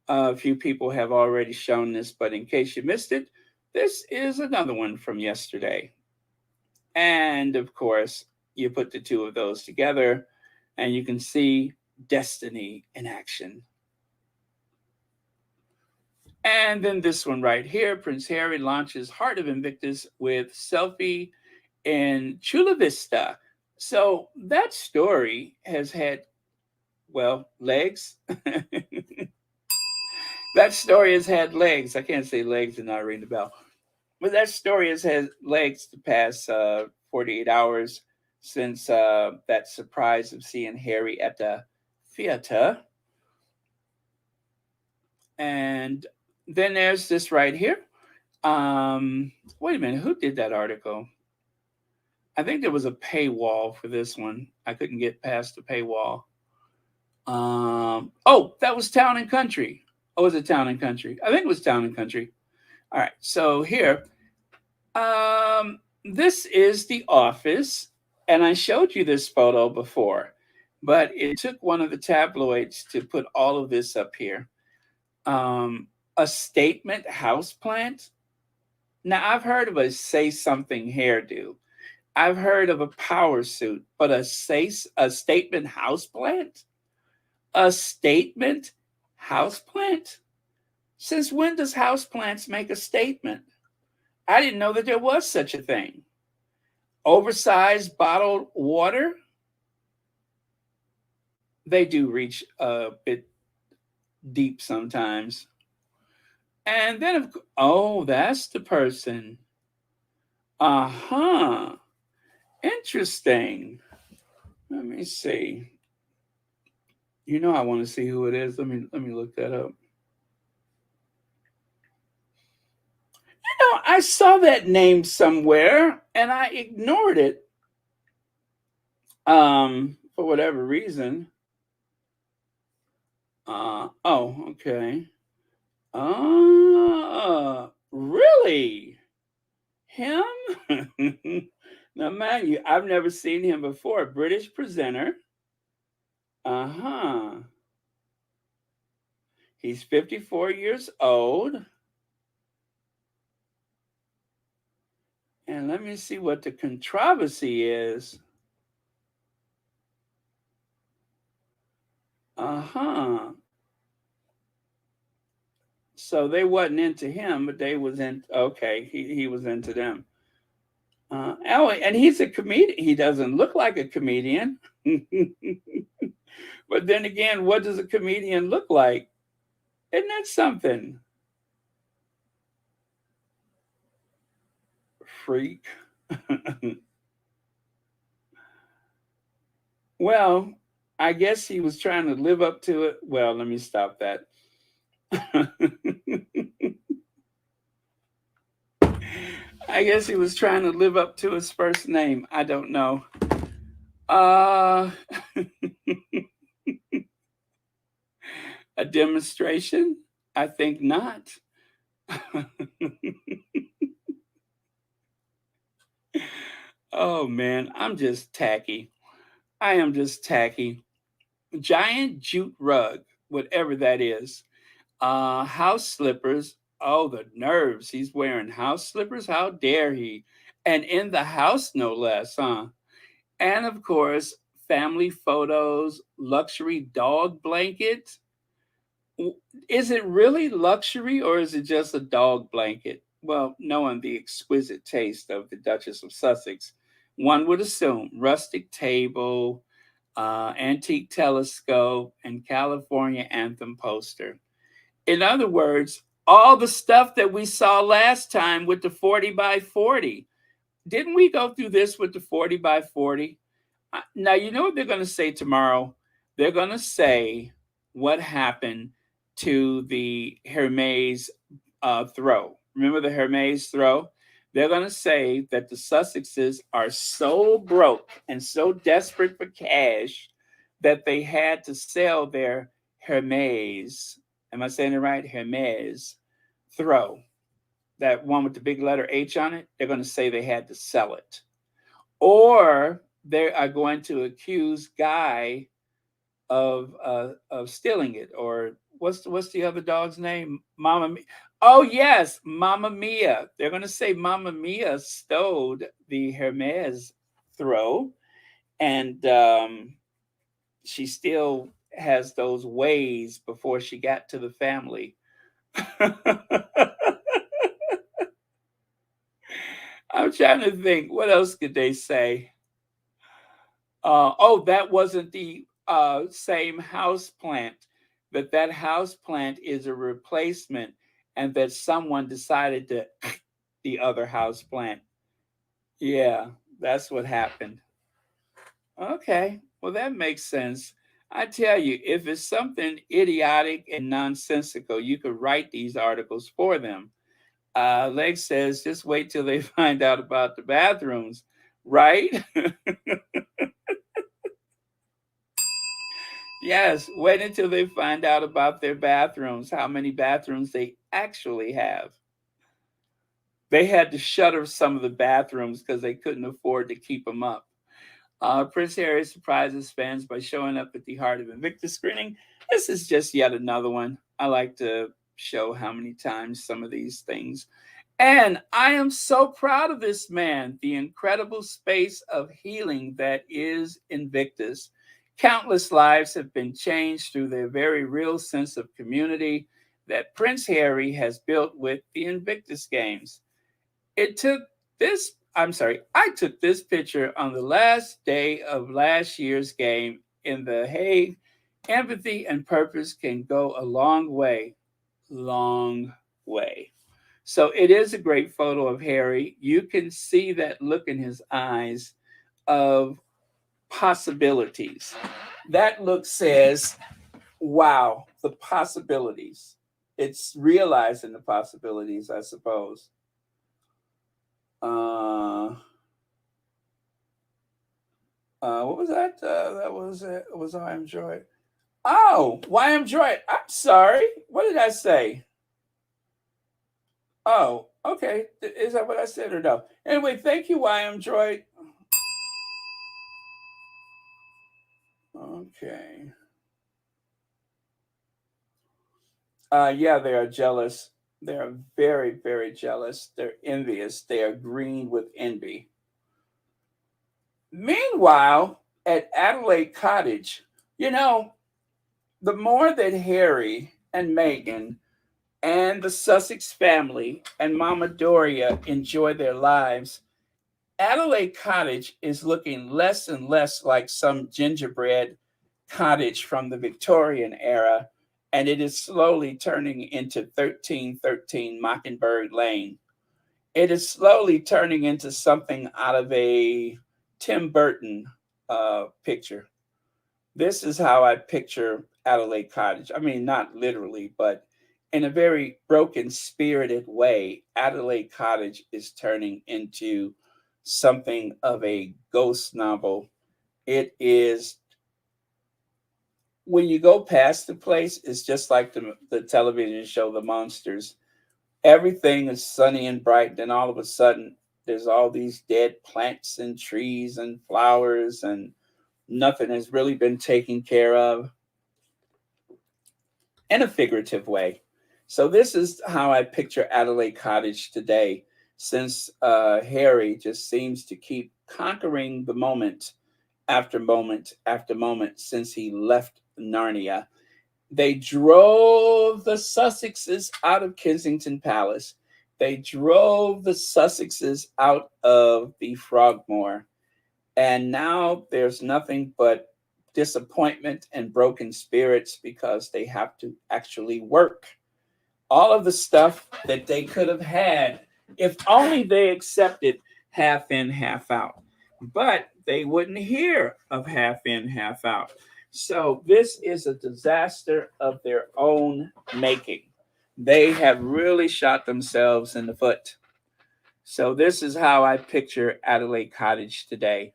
a few people have already shown this, but in case you missed it, this is another one from yesterday. And of course, you put the two of those together and you can see destiny in action. And then this one right here, Prince Harry launches Heart of Invictus with selfie in Chula Vista. So that story has had, well, legs. That story has had legs. I can't say legs and not ring the bell. But that story has had legs the past 48 hours since that surprise of seeing Harry at the theater. And then there's this right here. Wait a minute, who did that article? I think there was a paywall for this one. I couldn't get past the paywall. Oh, that was Town and Country. Oh, was it Town and Country? I think it was Town and Country. All right, so here, this is the office, and I showed you this photo before, but it took one of the tabloids to put all of this up here. A statement houseplant. Now, I've heard of a say something hairdo. I've heard of a power suit, but a statement houseplant? A statement houseplant? Since when does houseplants make a statement? I didn't know that there was such a thing. Oversized bottled water? They do reach a bit deep sometimes. And then, oh, that's the person. Uh-huh. Interesting. Let me see. I want to see who it is. Let me look that up. I saw that name somewhere and I ignored it. For whatever reason. Oh, okay. Really? Him? Now, mind you, I've never seen him before. British presenter. Uh-huh. He's 54 years old. And let me see what the controversy is. Uh-huh. So they wasn't into him, but they was in. Okay, he was into them. And he's a comedian. He doesn't look like a comedian. But then again, what does a comedian look like? Isn't that something? Freak. Well, I guess he was trying to live up to it. Well, let me stop that. I guess he was trying to live up to his first name. I don't know. A demonstration? I think not. Oh, man, I'm just tacky. I am just tacky. Giant jute rug, whatever that is. House slippers. Oh, the nerves. He's wearing house slippers. How dare he? And in the house, no less, huh? And of course, family photos, luxury dog blanket. Is it really luxury or is it just a dog blanket? Well, knowing the exquisite taste of the Duchess of Sussex, one would assume rustic table, antique telescope, and California anthem poster. In other words, all the stuff that we saw last time with the 40 by 40. Didn't we go through this with the 40 by 40? Now, you know what they're going to say tomorrow? They're going to say what happened to the Hermes throw. Remember the Hermes throw? They're going to say that the Sussexes are so broke and so desperate for cash that they had to sell their Hermes. Am I saying it right? Hermes throw. That one with the big letter H on it. They're going to say they had to sell it. Or they are going to accuse Guy of stealing it. Or what's the other dog's name? Mama Mia. Oh yes, Mama Mia. They're going to say Mama Mia stole the Hermes throw, and she still has those ways before she got to the family. I'm trying to think, what else could they say? Oh, that wasn't the same house plant. That house plant is a replacement, and that someone decided to the other house plant. Yeah, that's what happened. Okay, well, that makes sense. I tell you, if it's something idiotic and nonsensical, you could write these articles for them. Leg says, just wait till they find out about the bathrooms, right? Yes, wait until they find out about their bathrooms, how many bathrooms they actually have. They had to shutter some of the bathrooms because they couldn't afford to keep them up. Prince Harry surprises fans by showing up at the Heart of Invictus screening. This is just yet another one. I like to show how many times some of these things. And I am so proud of this man, the incredible space of healing that is Invictus. Countless lives have been changed through their very real sense of community that Prince Harry has built with the Invictus Games. I took this picture on the last day of last year's game in The Hague. Empathy and purpose can go a long way. Long way. So it is a great photo of Harry. You can see that look in his eyes of possibilities. That look says, wow, the possibilities. It's realizing the possibilities, I suppose. What was that? That was I Am Joy. Oh, why I'm Joy. I'm sorry. What did I say? Oh, okay. Is that what I said or no? Anyway, thank you, I Am Joy. Okay. Yeah, they are jealous. They are very, very jealous. They're envious. They are green with envy. Meanwhile, at Adelaide Cottage, the more that Harry and Meghan and the Sussex family and Mama Doria enjoy their lives, Adelaide Cottage is looking less and less like some gingerbread cottage from the Victorian era, and it is slowly turning into 1313 Mockingbird Lane. It is slowly turning into something out of a Tim Burton picture. This is how I picture Adelaide Cottage. I mean, not literally, but in a very broken spirited way, Adelaide Cottage is turning into something of a ghost novel. It is, when you go past the place, it's just like the television show, The Monsters. Everything is sunny and bright. Then all of a sudden, there's all these dead plants and trees and flowers, and nothing has really been taken care of in a figurative way. So this is how I picture Adelaide Cottage today, since Harry just seems to keep conquering the moment after moment after moment since he left Narnia. They drove the Sussexes out of Kensington Palace. They drove the Sussexes out of the Frogmore. And now there's nothing but disappointment and broken spirits because they have to actually work. All of the stuff that they could have had if only they accepted half in, half out. But they wouldn't hear of half in, half out. So this is a disaster of their own making. They have really shot themselves in the foot. So this is how I picture Adelaide Cottage today.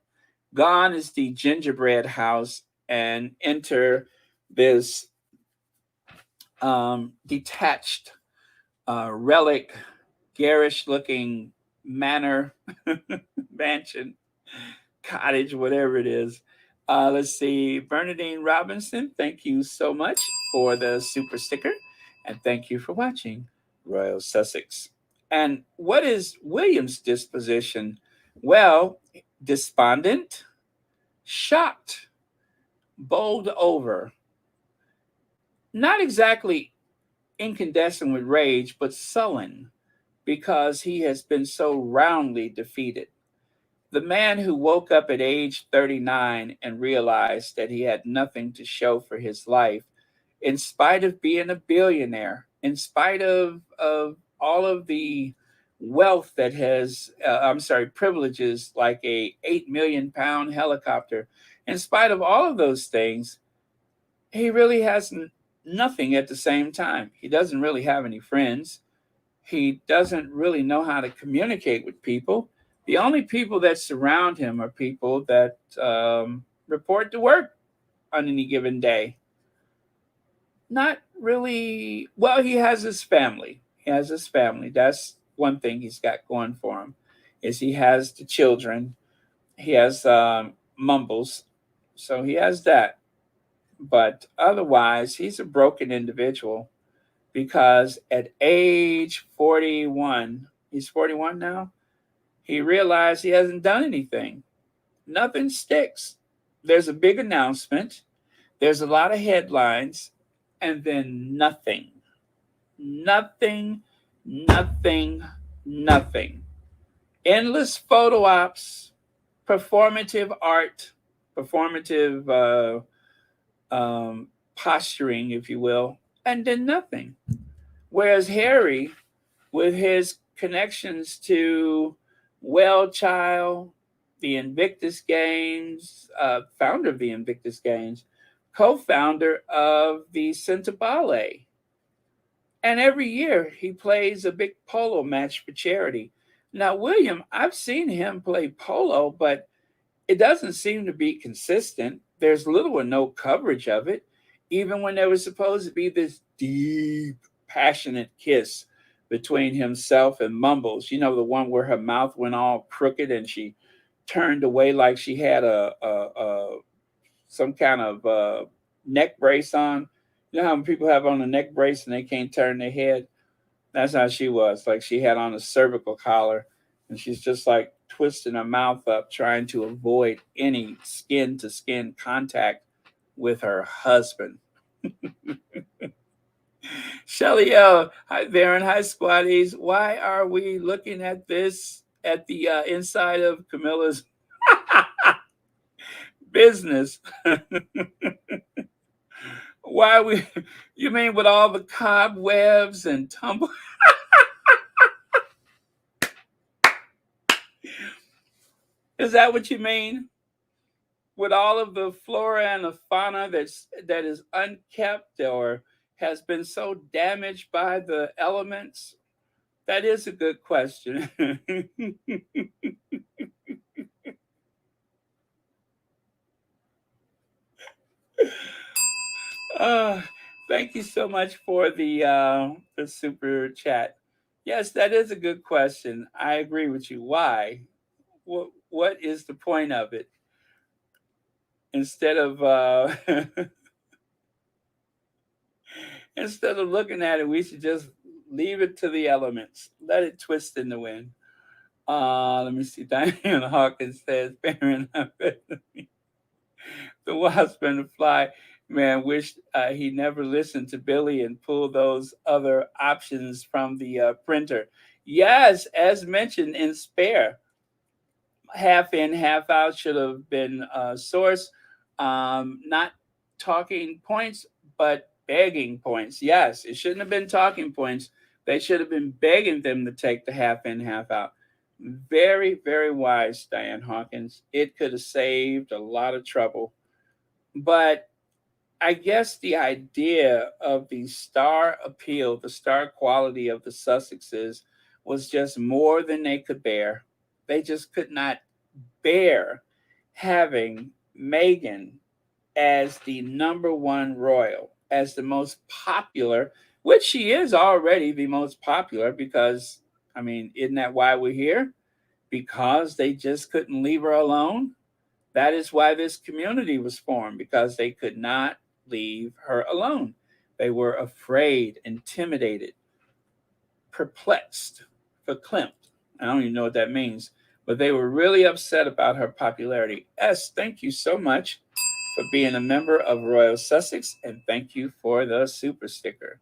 Gone is the gingerbread house, and enter this detached, relic, garish-looking manor, mansion, cottage, whatever it is. Let's see, Bernadine Robinson, thank you so much for the super sticker, and thank you for watching Royal Sussex. And what is William's disposition? Well, despondent, shocked, bowled over, not exactly incandescent with rage, but sullen because he has been so roundly defeated. The man who woke up at age 39 and realized that he had nothing to show for his life, in spite of being a billionaire, in spite of all of the wealth that has, privileges like a 8 million pound helicopter, in spite of all of those things, he really has nothing at the same time. He doesn't really have any friends. He doesn't really know how to communicate with people. The only people that surround him are people that report to work on any given day. Not really. Well, he has his family. He has his family. That's one thing he's got going for him, is he has the children. He has Mumbles, so he has that. But otherwise, he's a broken individual because at age 41, he's 41 now, he realized he hasn't done anything. Nothing sticks. There's a big announcement, there's a lot of headlines, and then nothing. Nothing, nothing, nothing. Endless photo ops, performative art, performative posturing, if you will, and then nothing. Whereas Harry, with his connections to Child, the Invictus Games, founder of the Invictus Games, co-founder of the Centre Ballet. And every year he plays a big polo match for charity. Now, William, I've seen him play polo, but it doesn't seem to be consistent. There's little or no coverage of it, even when there was supposed to be this deep, passionate kiss between himself and Mumbles. You know, the one where her mouth went all crooked and she turned away like she had a some kind of neck brace on. You know how people have on a neck brace and they can't turn their head? That's how she was. Like she had on a cervical collar and she's just like twisting her mouth up, trying to avoid any skin to skin contact with her husband. Shelly L, hi there in High Squaddies. Why are we looking at this at the inside of Camilla's business? Why are we, you mean with all the cobwebs and tumble? Is that what you mean? With all of the flora and the fauna that is unkept or has been so damaged by the elements? That is a good question. Thank you so much for the super chat. Yes, that is a good question. I agree with you. Why? What is the point of it? Instead of instead of looking at it, we should just leave it to the elements. Let it twist in the wind. Let me see. Diane Hawkins says, "Baron, the wasp and the fly." Man, wish he never listened to Billy and pulled those other options from the printer. Yes, as mentioned in Spare, half in, half out should have been source. Not talking points, but begging points. Yes, it shouldn't have been talking points. They should have been begging them to take the half in, half out. Very, very wise, Diane Hawkins. It could have saved a lot of trouble. But I guess the idea of the star appeal, the star quality of the Sussexes was just more than they could bear. They just could not bear having Meghan as the number one royal, as the most popular, which she is already the most popular because, I mean, isn't that why we're here? Because they just couldn't leave her alone. That is why this community was formed, because they could not leave her alone. They were afraid, intimidated, perplexed, verklempt. I don't even know what that means, but they were really upset about her popularity. S, thank you so much for being a member of Royal Sussex, and thank you for the super sticker.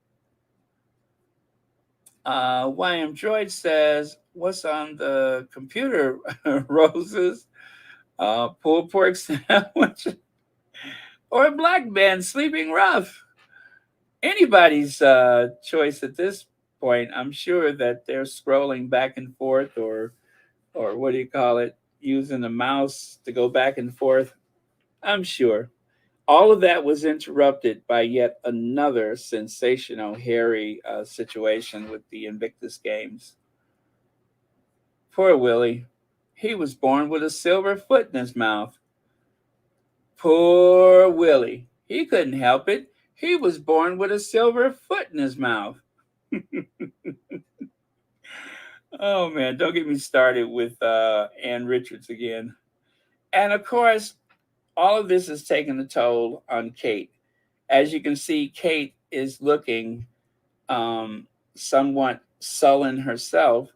YM Droid says, what's on the computer, Roses? Pulled pork sandwich or a black man sleeping rough. Anybody's choice at this point. I'm sure that they're scrolling back and forth, or what do you call it, using the mouse to go back and forth. I'm sure. All of that was interrupted by yet another sensational hairy situation with the Invictus Games. Poor Willie. He was born with a silver foot in his mouth. Poor Willie. He couldn't help it. He was born with a silver foot in his mouth. Oh, man, don't get me started with Ann Richards again. And, of course, all of this is taking a toll on Kate. As you can see, Kate is looking somewhat sullen herself,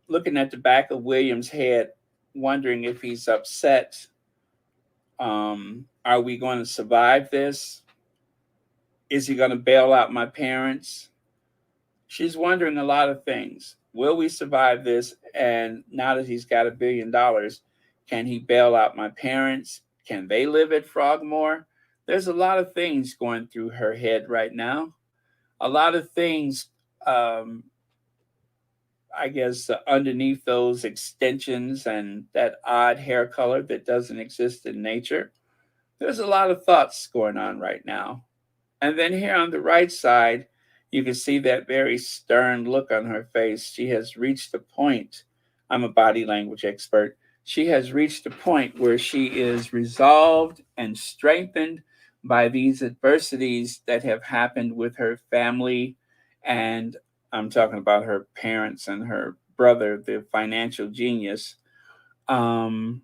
looking at the back of William's head, wondering if he's upset. Are we going to survive this? Is he going to bail out my parents? She's wondering a lot of things. Will we survive this? And now that he's got $1 billion, can he bail out my parents? Can they live at Frogmore? There's a lot of things going through her head right now. A lot of things, I guess, underneath those extensions and that odd hair color that doesn't exist in nature. There's a lot of thoughts going on right now. And then here on the right side, you can see that very stern look on her face. She has reached a point. I'm a body language expert. She has reached a point where she is resolved and strengthened by these adversities that have happened with her family. And I'm talking about her parents and her brother, the financial genius. All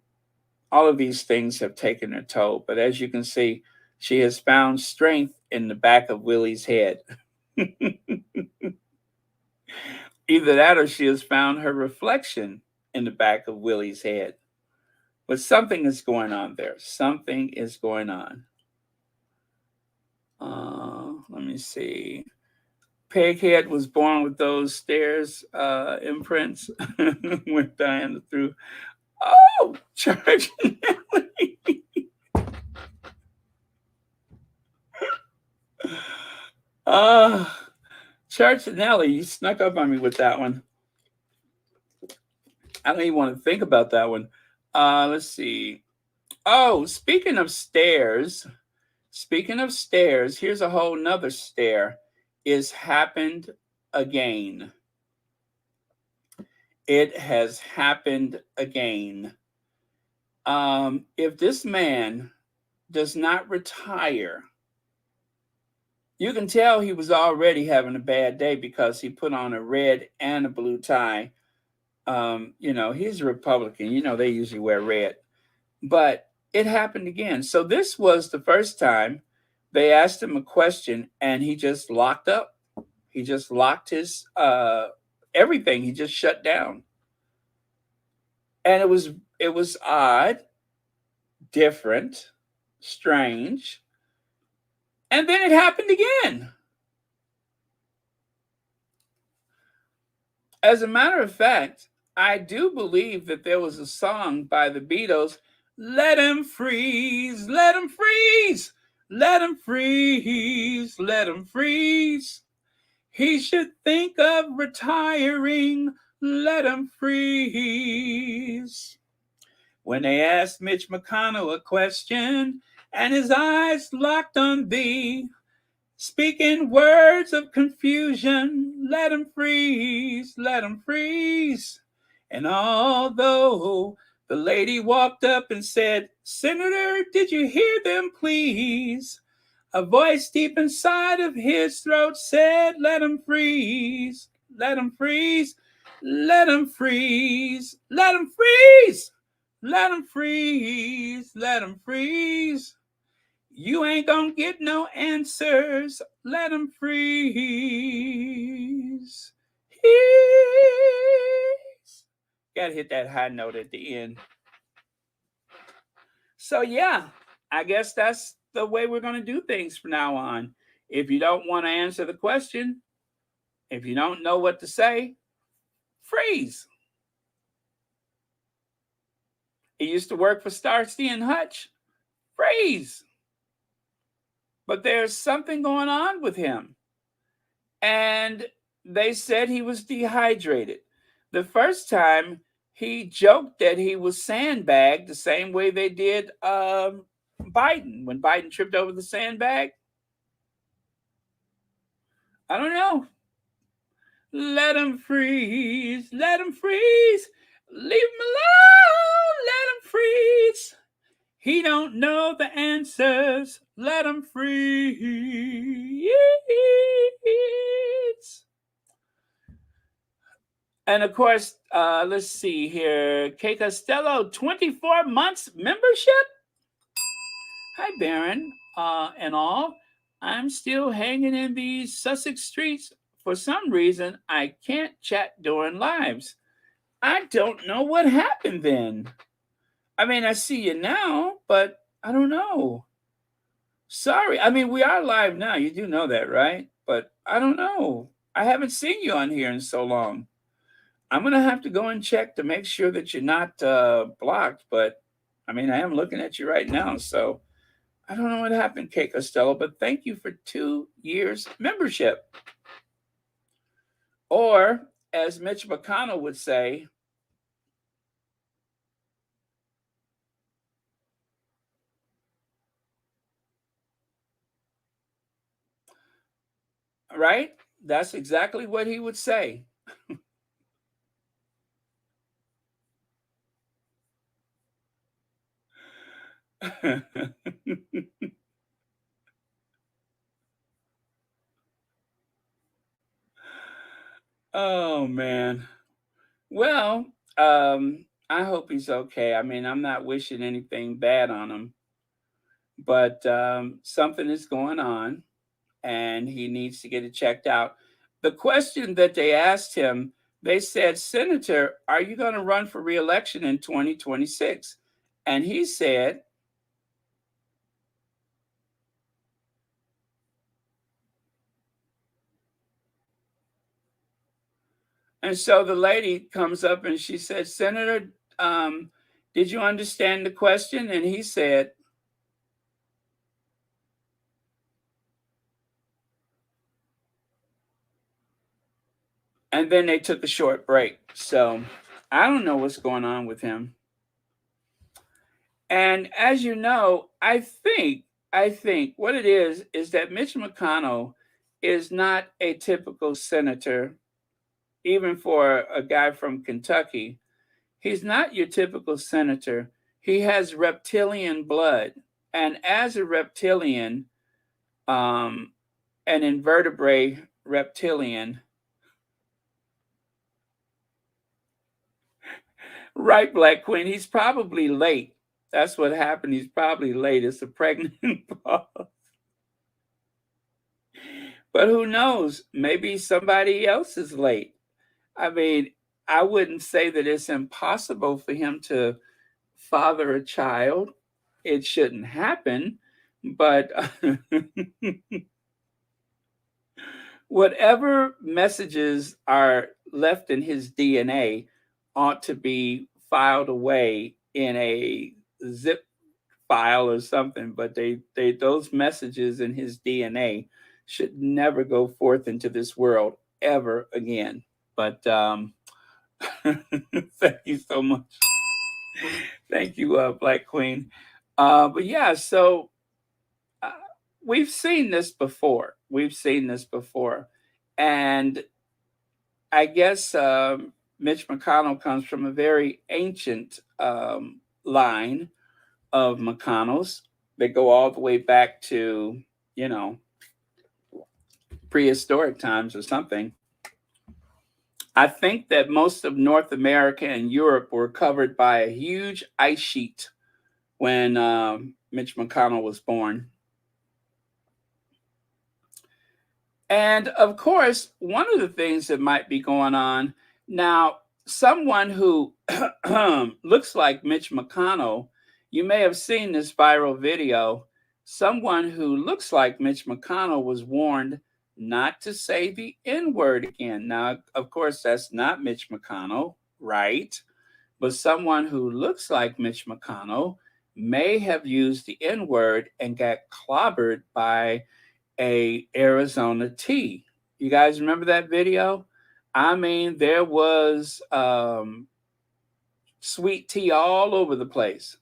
of these things have taken her toll. But as you can see, she has found strength in the back of Willie's head. Either that or she has found her reflection in the back of Willie's head. But something is going on there. Something is going on. Let me see. Peghead was born with those stairs imprints when Diana threw. Oh, Church Nelly. Church Nelly, you snuck up on me with that one. I don't even want to think about that one. Let's see. Oh, speaking of stairs, here's a whole nother stair. Is happened again. It has happened again. If this man does not retire, you can tell he was already having a bad day because he put on a red and a blue tie. He's a Republican. They usually wear red. But it happened again. So this was the first time they asked him a question and he just locked up. He just locked his everything. He just shut down. And it was odd, different, strange. And then it happened again. As a matter of fact, I do believe that there was a song by the Beatles, let him freeze, let him freeze, let him freeze, let him freeze. He should think of retiring, let him freeze. When they asked Mitch McConnell a question and his eyes locked on thee, Speaking words of confusion, let 'em freeze, let 'em freeze. And although the lady walked up and said, Senator, did you hear them, please? A voice deep inside of his throat said, let 'em freeze, let 'em freeze, let 'em freeze, let 'em freeze, let 'em freeze, let 'em freeze. You ain't gonna get no answers. Let 'em freeze. Gotta hit that high note at the end. So yeah, I guess that's the way we're gonna do things from now on. If you don't want to answer the question, if you don't know what to say, freeze. He used to work for Starsky and Hutch. Freeze. But there's something going on with him. And they said he was dehydrated. The first time he joked that he was sandbagged the same way they did Biden when Biden tripped over the sandbag. I don't know. Let him freeze. Let him freeze. Leave him alone. Let him freeze. He don't know the answers. Let him freeze. And of course, let's see here. K Costello, 24 months membership? Hi, Baron, and all. I'm still hanging in these Sussex streets. For some reason, I can't chat during lives. I don't know what happened then. I mean, I see you now, but I don't know. Sorry. I mean, we are live now. You do know that, right? But I don't know. I haven't seen you on here in so long. I'm going to have to go and check to make sure that you're not blocked. But, I mean, I am looking at you right now. So I don't know what happened, Kate Costello, but thank you for 2 years membership. Or, as Mitch McConnell would say, right? That's exactly what he would say. Oh, man. Well, I hope he's okay. I mean, I'm not wishing anything bad on him, but something is going on and he needs to get it checked out. The question that they asked him, they said, Senator, are you going to run for re-election in 2026? And he said, and so the lady comes up and she said, Senator, did you understand the question? And he said, and then they took a short break. So I don't know what's going on with him. And as you know, I think what it is that Mitch McConnell is not a typical senator, even for a guy from Kentucky. He's not your typical senator. He has reptilian blood. And as a reptilian, an invertebrate reptilian, right, Black Queen, he's probably late. That's what happened. He's probably late. It's a pregnant pause. But who knows? Maybe somebody else is late. I mean, I wouldn't say that it's impossible for him to father a child. It shouldn't happen. But whatever messages are left in his DNA ought to be filed away in a zip file or something, but those messages in his DNA should never go forth into this world ever again. But thank you so much. Thank you, Black Queen. But yeah, so we've seen this before. We've seen this before. And I guess Mitch McConnell comes from a very ancient line of McConnells that go all the way back to, you know, prehistoric times or something. I think that most of North America and Europe were covered by a huge ice sheet when Mitch McConnell was born. And of course, one of the things that might be going on now, someone who looks like Mitch McConnell, you may have seen this viral video. Someone who looks like Mitch McConnell was warned not to say the N-word again. Now, of course, that's not Mitch McConnell, right? But someone who looks like Mitch McConnell may have used the N-word and got clobbered by a Arizona tea. You guys remember that video? I mean, there was sweet tea all over the place.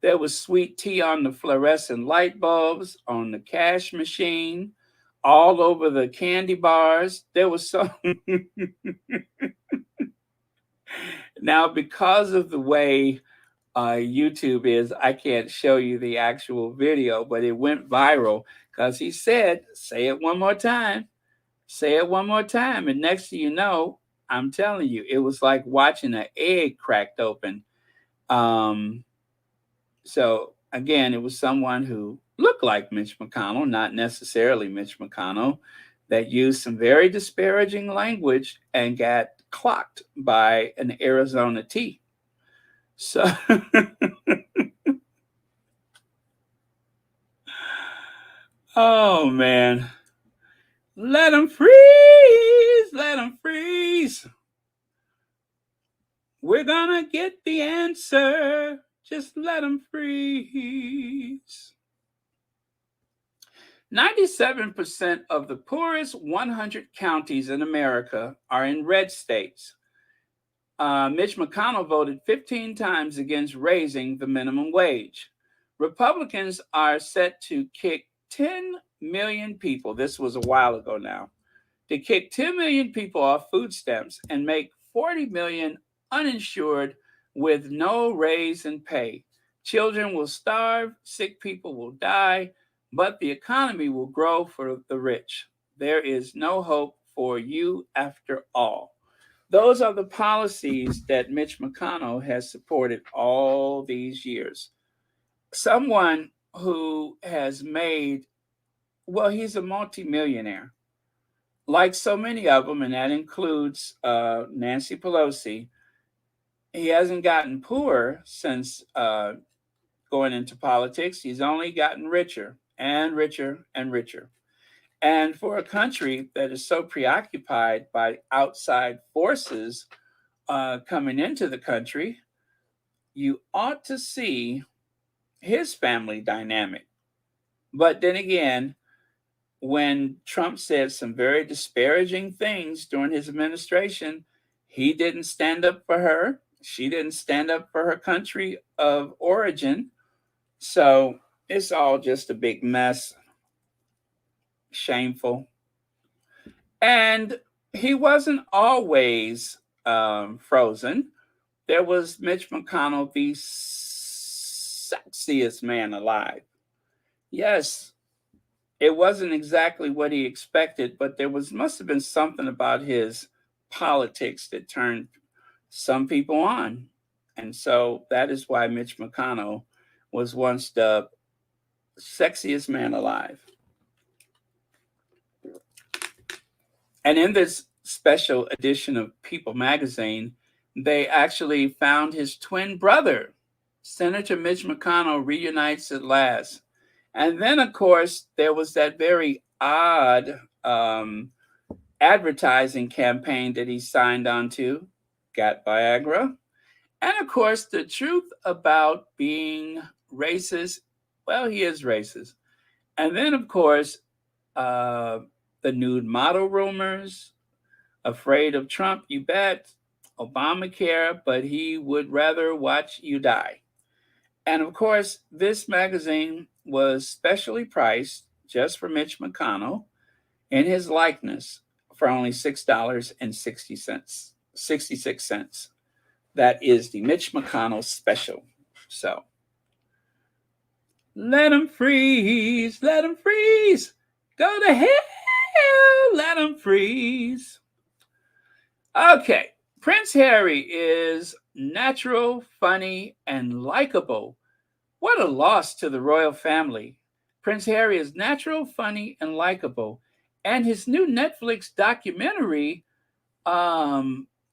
There was sweet tea on the fluorescent light bulbs, on the cash machine, all over the candy bars. There was some. Now, because of the way YouTube is, I can't show you the actual video, but it went viral because he said, say it one more time, say it one more time. And next thing you know, I'm telling you, it was like watching an egg cracked open. So again, it was someone who looked like Mitch McConnell, not necessarily Mitch McConnell, that used some very disparaging language and got clocked by an Arizona tea. So oh man, let them freeze, let them freeze. We're gonna get the answer, just let them freeze. 97% of the poorest 100 counties in America are in red states. Mitch McConnell voted 15 times against raising the minimum wage. Republicans are set to kick 10 million people, this was a while ago now, to kick 10 million people off food stamps and make 40 million uninsured with no raise in pay. Children will starve, sick people will die, but the economy will grow for the rich. There is no hope for you after all. Those are the policies that Mitch McConnell has supported all these years. Someone who has made, well, he's a multimillionaire, like so many of them, and that includes Nancy Pelosi. He hasn't gotten poorer since going into politics. He's only gotten richer and richer and richer. And for a country that is so preoccupied by outside forces coming into the country, you ought to see his family dynamic. But then again, when Trump said some very disparaging things during his administration, he didn't stand up for her. She didn't stand up for her country of origin. So it's all just a big mess. Shameful. And he wasn't always frozen. There was Mitch McConnell, the sexiest man alive. Yes, it wasn't exactly what he expected, but there must have been something about his politics that turned some people on. And so that is why Mitch McConnell was once the sexiest man alive. And in this special edition of People magazine, they actually found his twin brother. Senator Mitch McConnell reunites at last. And then, of course, there was that very odd advertising campaign that he signed on to, got Viagra. And of course, the truth about being racist, well, he is racist. And then, of course, the nude model rumors, afraid of Trump, you bet, Obamacare, but he would rather watch you die. And of course, this magazine was specially priced just for Mitch McConnell. in his likeness for only $6.66. That is the Mitch McConnell special. So let him freeze, let him freeze. Go to hell, let him freeze. Okay, Prince Harry is natural, funny, and likable. What a loss to the royal family. Prince Harry is natural, funny, and likable. And his new Netflix documentary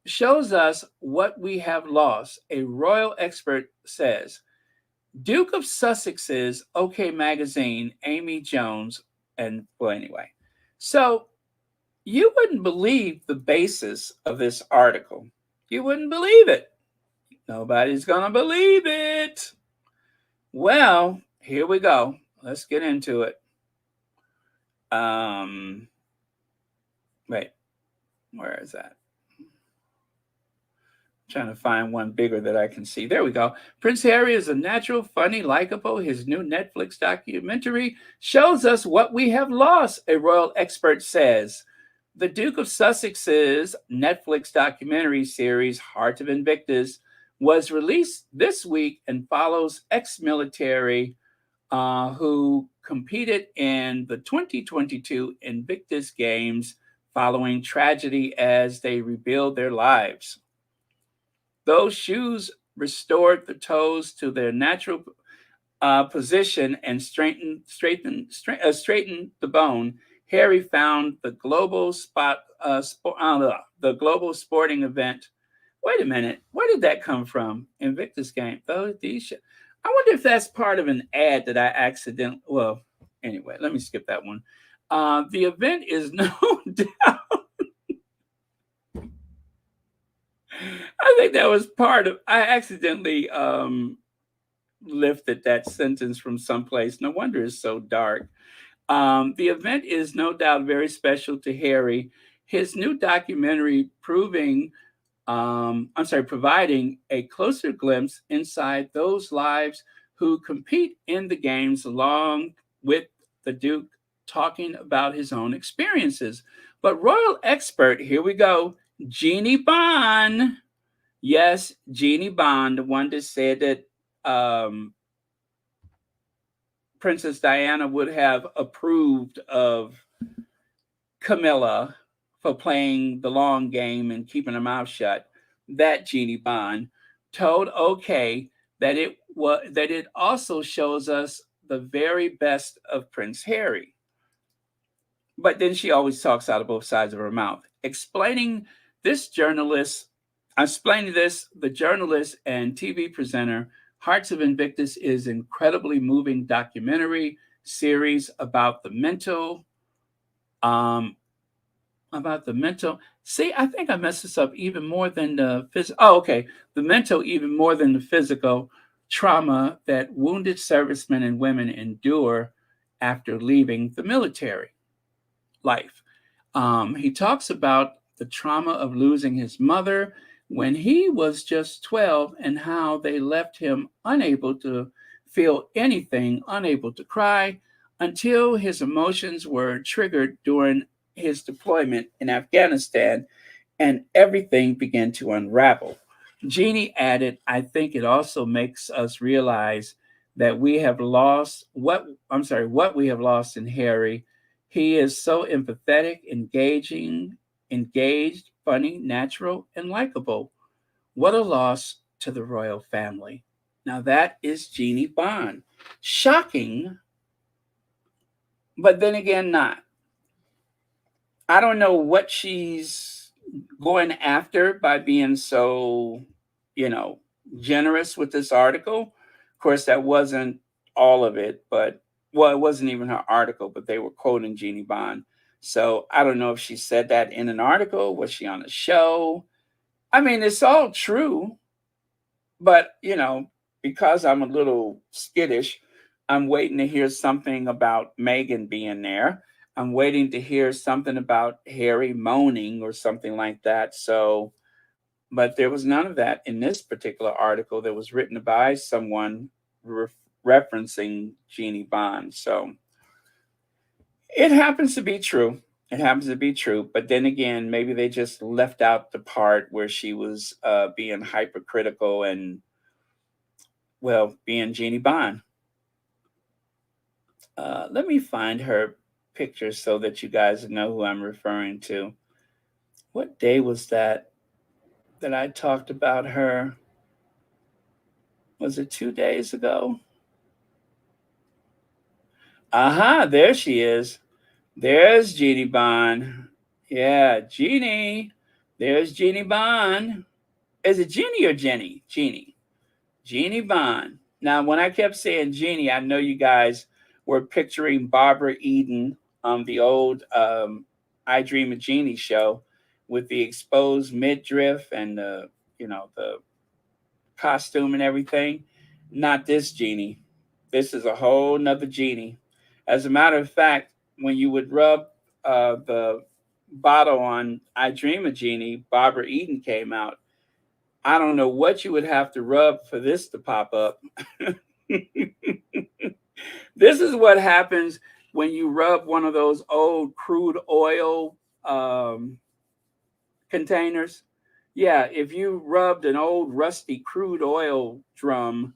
shows us what we have lost. A royal expert says, Duke of Sussex's OK Magazine, Amy Jones, and well, anyway. So you wouldn't believe the basis of this article. You wouldn't believe it. Nobody's going to believe it. Well, here we go. Let's get into it. Wait, where is that? Trying to find one bigger that I can see. There we go. Prince Harry is a natural, funny, likable. His new Netflix documentary shows us what we have lost, a royal expert says. The Duke of Sussex's Netflix documentary series, Heart of Invictus, was released this week and follows ex-military who competed in the 2022 Invictus Games following tragedy as they rebuild their lives. Those shoes restored the toes to their natural position and straightened the bone. Harry found the global global sporting event. Wait a minute, where did that come from? Invictus Game. I wonder if that's part of an ad that I accidentally. Well, anyway, let me skip that one. The event is no doubt. I think that was part of. I accidentally lifted that sentence from someplace. No wonder it's so dark. The event is no doubt very special to Harry. His new documentary providing a closer glimpse inside those lives who compete in the games, along with the Duke talking about his own experiences. But royal expert, here we go, Jeannie Bond. Yes, Jeannie Bond, the one that said that Princess Diana would have approved of Camilla for playing the long game and keeping her mouth shut. That Jeannie Bond told OK that it also shows us the very best of Prince Harry. But then she always talks out of both sides of her mouth. The journalist and TV presenter, Hearts of Invictus is an incredibly moving documentary series about the mental. See, I think I messed this up even more than the physical. Oh, okay. The mental even more than the physical trauma that wounded servicemen and women endure after leaving the military life. He talks about the trauma of losing his mother when he was just 12 and how they left him unable to feel anything, unable to cry, until his emotions were triggered during his deployment in Afghanistan and everything began to unravel. Jeannie added, I think it also makes us realize that we have lost what we have lost in Harry. He is so empathetic, engaged, funny, natural, and likable. What a loss to the royal family. Now that is Jeannie Bond. Shocking, but then again, not. I don't know what she's going after by being so, generous with this article. Of course, that wasn't all of it, but, well, it wasn't even her article, but they were quoting Jeannie Bond. So I don't know if she said that in an article. Was she on a show? I mean, it's all true, but, because I'm a little skittish, I'm waiting to hear something about Meghan being there. I'm waiting to hear something about Harry moaning or something like that. So, but there was none of that in this particular article that was written by someone referencing Jeannie Bond. So it happens to be true. It happens to be true. But then again, maybe they just left out the part where she was being hypercritical and, well, being Jeannie Bond. Let me find her picture so that you guys know who I'm referring to. What day was that I talked about her? Was it 2 days ago? Aha, there she is. There's Jeannie Bond. Yeah, Jeannie. There's Jeannie Bond. Is it Jeannie or Jenny? Jeannie. Jeannie Bond. Now, when I kept saying Jeannie, I know you guys were picturing Barbara Eden on the old I Dream of Jeannie show with the exposed midriff and the costume and everything. Not this Jeannie. This is a whole nother Jeannie. As a matter of fact, when you would rub the bottle on I Dream of Jeannie, Barbara Eden came out. I don't know what you would have to rub for this to pop up. This is what happens when you rub one of those old crude oil containers. Yeah, if you rubbed an old rusty crude oil drum,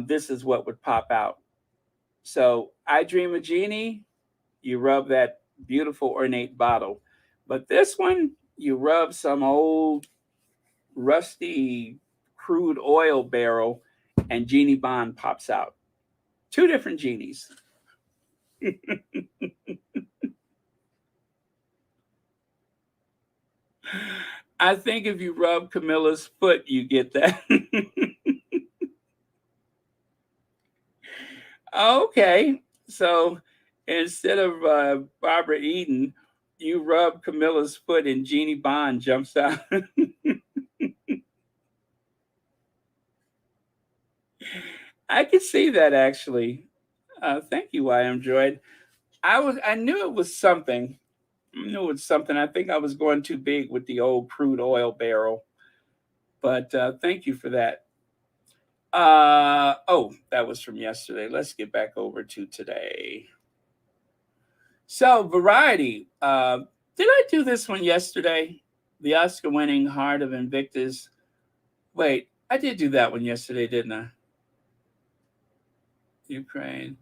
this is what would pop out. So I Dream of Jeannie, you rub that beautiful ornate bottle. But this one, you rub some old rusty crude oil barrel and Jeannie Bond pops out. Two different Jeannies. I think if you rub Camilla's foot, you get that. Okay, so instead of Barbara Eden, you rub Camilla's foot and Jeannie Bond jumps out. I could see that actually. Thank you, I.M. Droid. I knew it was something. I think I was going too big with the old crude oil barrel. But thank you for that. That was from yesterday. Let's get back over to today. So, Variety. Did I do this one yesterday? The Oscar-winning Heart of Invictus. Wait, I did do that one yesterday, didn't I? Ukraine.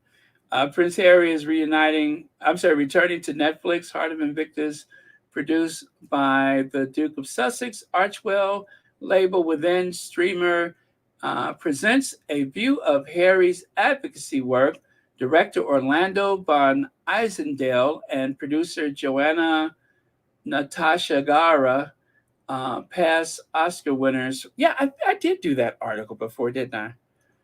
Prince Harry is returning to Netflix. Heart of Invictus, produced by the Duke of Sussex, Archwell label within streamer, presents a view of Harry's advocacy work. Director Orlando von Eisendale and producer Joanna Natasha Gara, past Oscar winners. Yeah, I did do that article before, didn't I?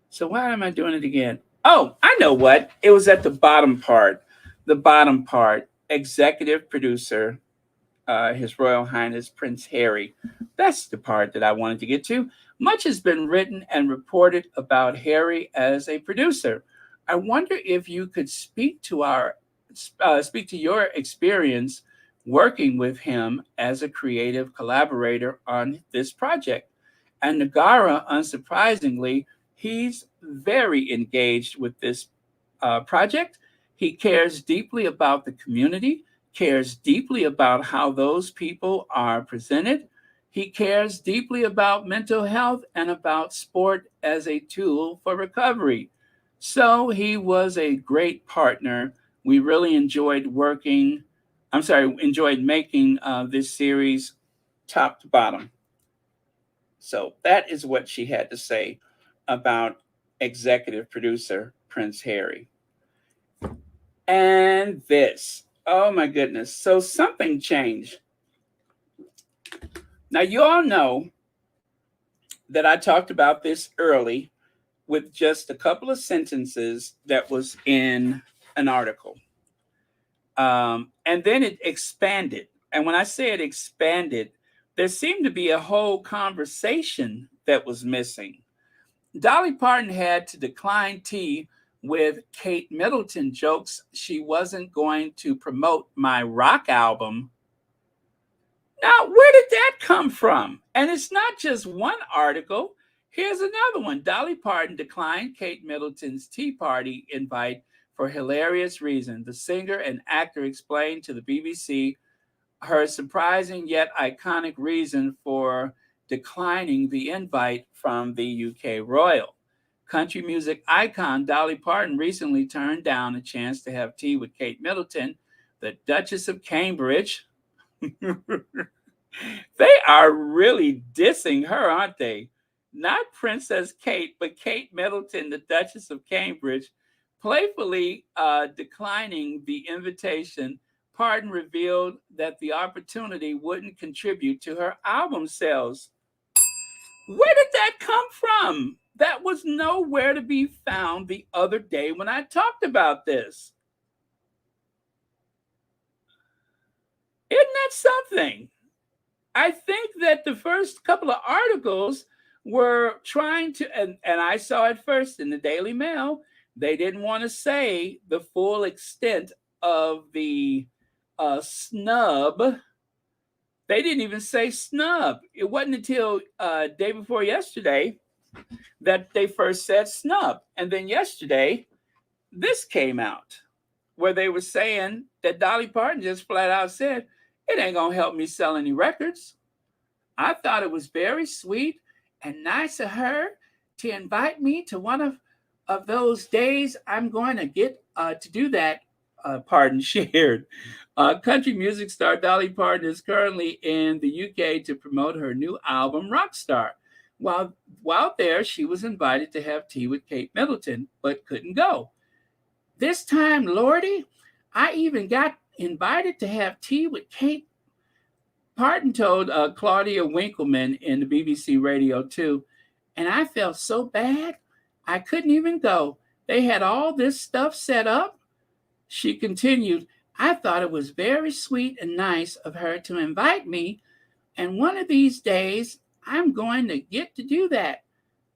So why am I doing it again? Oh, I know what. It was at the bottom part. The bottom part, executive producer, His Royal Highness Prince Harry. That's the part that I wanted to get to. Much has been written and reported about Harry as a producer. I wonder if you could speak to your experience working with him as a creative collaborator on this project. And Nagara, unsurprisingly, he's very engaged with this project. He cares deeply about the community, cares deeply about how those people are presented. He cares deeply about mental health and about sport as a tool for recovery. So he was a great partner. We really enjoyed making this series top to bottom. So that is what she had to say about executive producer Prince Harry. And this, oh my goodness. So something changed. Now you all know that I talked about this early with just a couple of sentences that was in an article. And then it expanded. And when I say it expanded, there seemed to be a whole conversation that was missing. Dolly Parton had to decline tea with Kate Middleton jokes she wasn't going to promote my rock album. Now, where did that come from? And it's not just one article. Here's another one. Dolly Parton declined Kate Middleton's tea party invite for hilarious reasons. The singer and actor explained to the BBC her surprising yet iconic reason for declining the invite from the UK royal. Country music icon Dolly Parton recently turned down a chance to have tea with Kate Middleton, the Duchess of Cambridge. They are really dissing her, aren't they? Not Princess Kate, but Kate Middleton, the Duchess of Cambridge, playfully declining the invitation. Parton revealed that the opportunity wouldn't contribute to her album sales. Where did that come from? That was nowhere to be found the other day when I talked about this. Isn't that something? I think that the first couple of articles were trying to, and I saw it first in the Daily Mail, they didn't want to say the full extent of the snub. They didn't even say snub. It wasn't until day before yesterday that they first said snub. And then yesterday, this came out where they were saying that Dolly Parton just flat out said, it ain't going to help me sell any records. I thought it was very sweet and nice of her to invite me to one of those days. I'm going to get to do that, Parton shared. Country music star Dolly Parton is currently in the UK to promote her new album, Rockstar. While there, she was invited to have tea with Kate Middleton, but couldn't go. This time, Lordy, I even got invited to have tea with Kate. Parton told Claudia Winkleman in the BBC Radio 2, and I felt so bad, I couldn't even go. They had all this stuff set up. She continued, I thought it was very sweet and nice of her to invite me, and one of these days, I'm going to get to do that.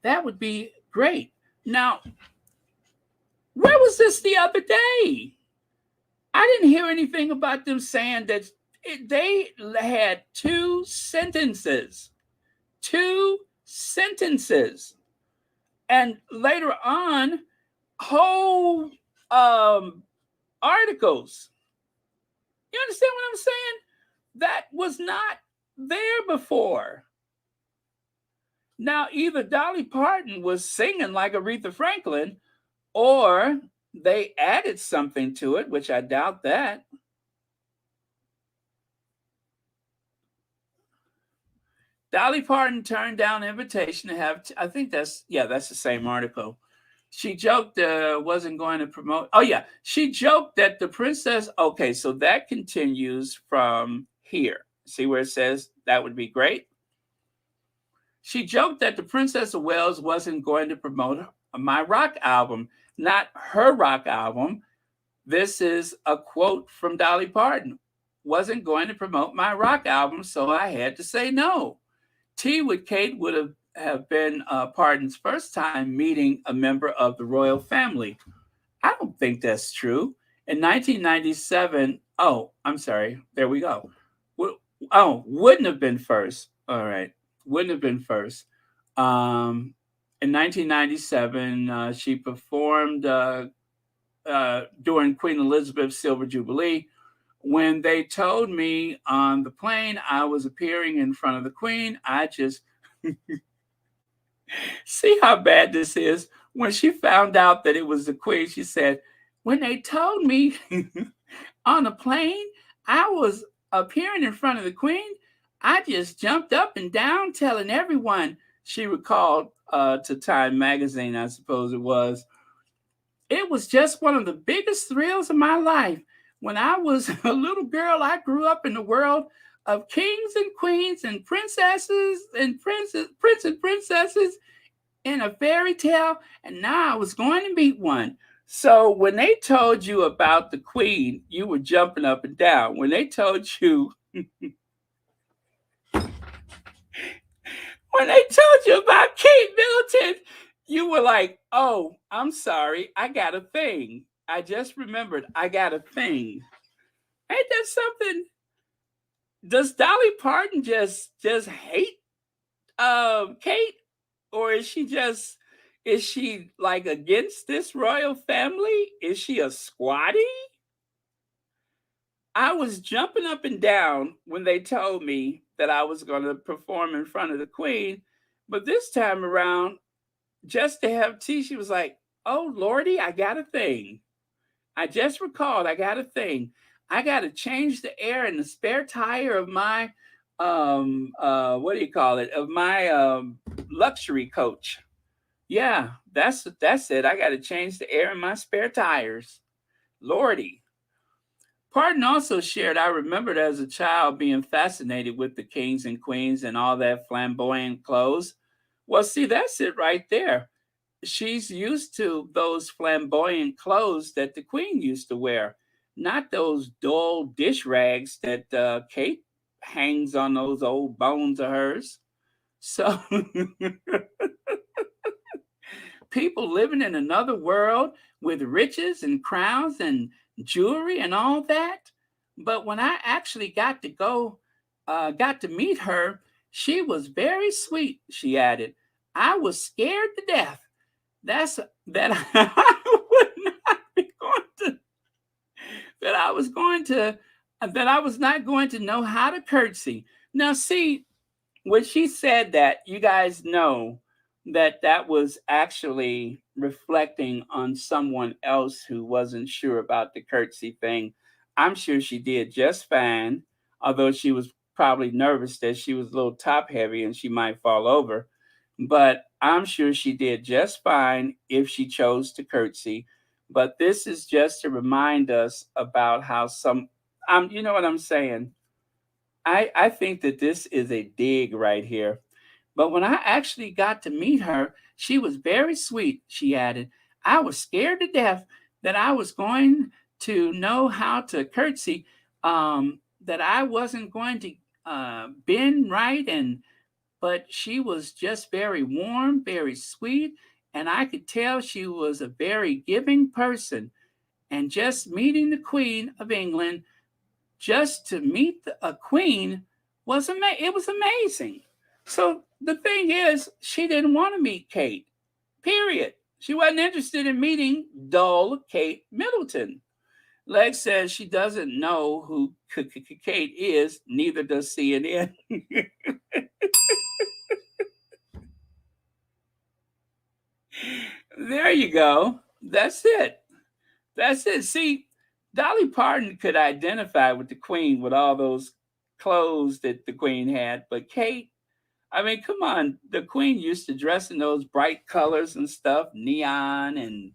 That would be great. Now, where was this the other day? I didn't hear anything about them saying that they had two sentences. And later on, whole articles. You understand what I'm saying? That was not there before. Now, either Dolly Parton was singing like Aretha Franklin, or they added something to it, which I doubt that. Dolly Parton turned down an invitation to have, I think that's the same article. She joked wasn't going to promote. Oh, yeah. She joked that the princess. Okay, so that continues from here. See where it says that would be great? She joked that the Princess of Wales wasn't going to promote my rock album, not her rock album. This is a quote from Dolly Parton. Wasn't going to promote my rock album, so I had to say no. Tea with Kate would have been Parton's first time meeting a member of the royal family. I don't think that's true. In 1997, I'm sorry. There we go. Wouldn't have been first. All right. Wouldn't have been first. In 1997, she performed during Queen Elizabeth's Silver Jubilee. When they told me on the plane I was appearing in front of the Queen, I just see how bad this is. When she found out that it was the Queen, she said, when they told me on the plane I was appearing in front of the Queen, I just jumped up and down telling everyone. She recalled to Time magazine, I suppose it was. It was just one of the biggest thrills of my life. When I was a little girl, I grew up in the world of kings and queens and princesses and prince and princesses in a fairy tale, and now I was going to meet one. So when they told you about the Queen, you were jumping up and down. When they told you about Kate Middleton, you were like, oh, I'm sorry, I got a thing. I just remembered I got a thing. Ain't that something? Does Dolly Parton just hate Kate? Or is Is she like against this royal family? Is she a squatty? I was jumping up and down when they told me that I was going to perform in front of the Queen. But this time around, just to have tea, she was like, "Oh, Lordy, I got a thing. I just recalled I got a thing. I got to change the air in the spare tire of my, what do you call it? Of my luxury coach. Yeah, that's it. I got to change the air in my spare tires. Lordy." Pardon also shared, I remembered as a child being fascinated with the kings and queens and all that flamboyant clothes. Well, see, that's it right there. She's used to those flamboyant clothes that the Queen used to wear, not those dull dish rags that Kate hangs on those old bones of hers. So people living in another world with riches and crowns and jewelry and all that. But when I actually got to meet her, she was very sweet, she added. I was scared to death. That's that I would not be going to, that I was going to, that I was not going to know how to curtsy. Now, see, when she said that, you guys know that that was actually reflecting on someone else who wasn't sure about the curtsy thing. I'm sure she did just fine, although she was probably nervous that she was a little top heavy and she might fall over. But I'm sure she did just fine if she chose to curtsy. But this is just to remind us about how you know what I'm saying? I think that this is a dig right here. But when I actually got to meet her, she was very sweet, she added. I was scared to death that I was going to know how to curtsy, that I wasn't going to bend right, but she was just very warm, very sweet, and I could tell she was a very giving person. And just meeting the Queen of England, just to meet a queen it was amazing. So the thing is, she didn't want to meet Kate. Period. She wasn't interested in meeting dull Kate Middleton. Leg says she doesn't know who Kate is, neither does CNN. There you go. That's it. That's it. See, Dolly Parton could identify with the Queen with all those clothes that the Queen had, but Kate, I mean, come on. The Queen used to dress in those bright colors and stuff, neon and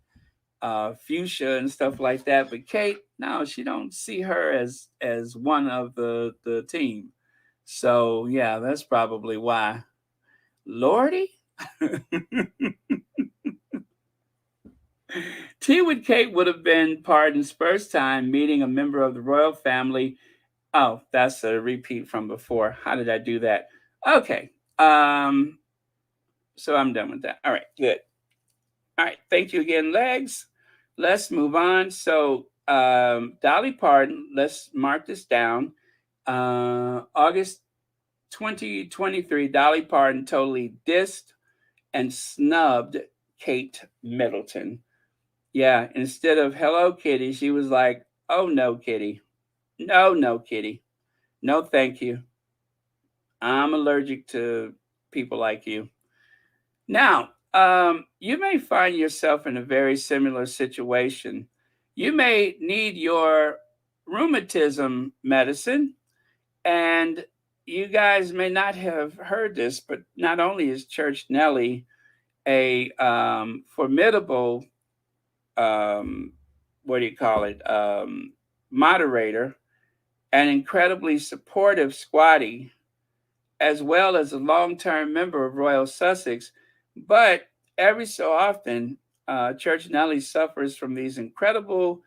fuchsia and stuff like that. But Kate, no, she don't see her as one of the team. So yeah, that's probably why. Lordy. Tea with Kate would have been Pardon's first time meeting a member of the royal family. Oh, that's a repeat from before. How did I do that? Okay. So I'm done with that. All right, good. All right, thank you again, Legs. Let's move on. So Dolly Parton, let's mark this down. August 2023, Dolly Parton totally dissed and snubbed Kate Middleton. Yeah, instead of hello, kitty, she was like, oh, no, kitty. No, kitty. No, thank you. I'm allergic to people like you. Now, you may find yourself in a very similar situation. You may need your rheumatism medicine, and you guys may not have heard this, but not only is Church Nelly a formidable what do you call it, moderator, an incredibly supportive squatty, as well as a long-term member of Royal Sussex. But every so often, Church Nelly suffers from these incredible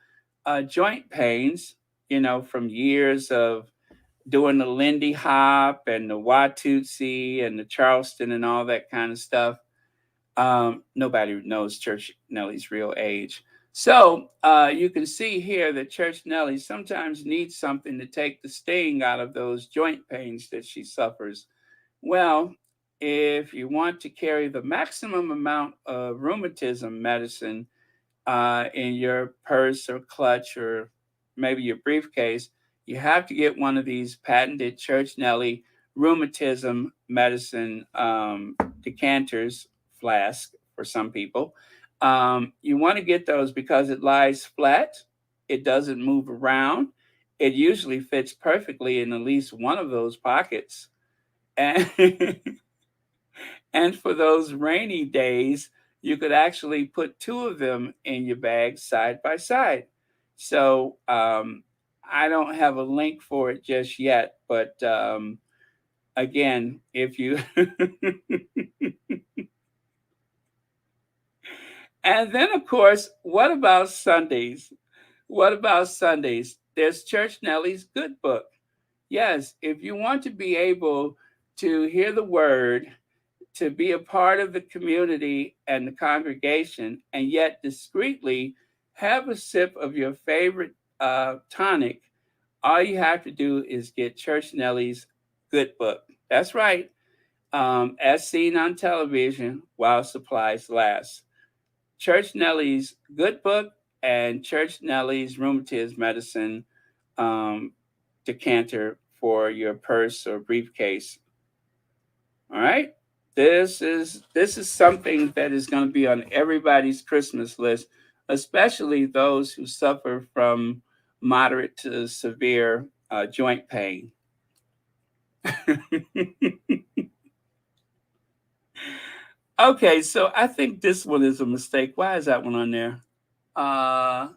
joint pains, from years of doing the Lindy Hop and the Watusi and the Charleston and all that kind of stuff. Nobody knows Church Nelly's real age. So you can see here that Church Nelly sometimes needs something to take the sting out of those joint pains that she suffers. Well, if you want to carry the maximum amount of rheumatism medicine in your purse or clutch or maybe your briefcase, you have to get one of these patented Church Nelly rheumatism medicine decanters, flask for some people. You want to get those because it lies flat, it doesn't move around, it usually fits perfectly in at least one of those pockets. And and for those rainy days, you could actually put two of them in your bag side by side. So I don't have a link for it just yet, but again, if you and then of course, what about Sundays? What about Sundays? There's Church Nelly's Good Book. Yes, if you want to be able to hear the word, to be a part of the community and the congregation, and yet discreetly have a sip of your favorite tonic, all you have to do is get Church Nelly's Good Book. That's right. As seen on television while supplies last. Church Nelly's Good Book and Church Nelly's Rheumatism Medicine decanter for your purse or briefcase. All right. This is something that is going to be on everybody's Christmas list, especially those who suffer from moderate to severe joint pain. Okay, so I think this one is a mistake. Why is that one on there? Yeah,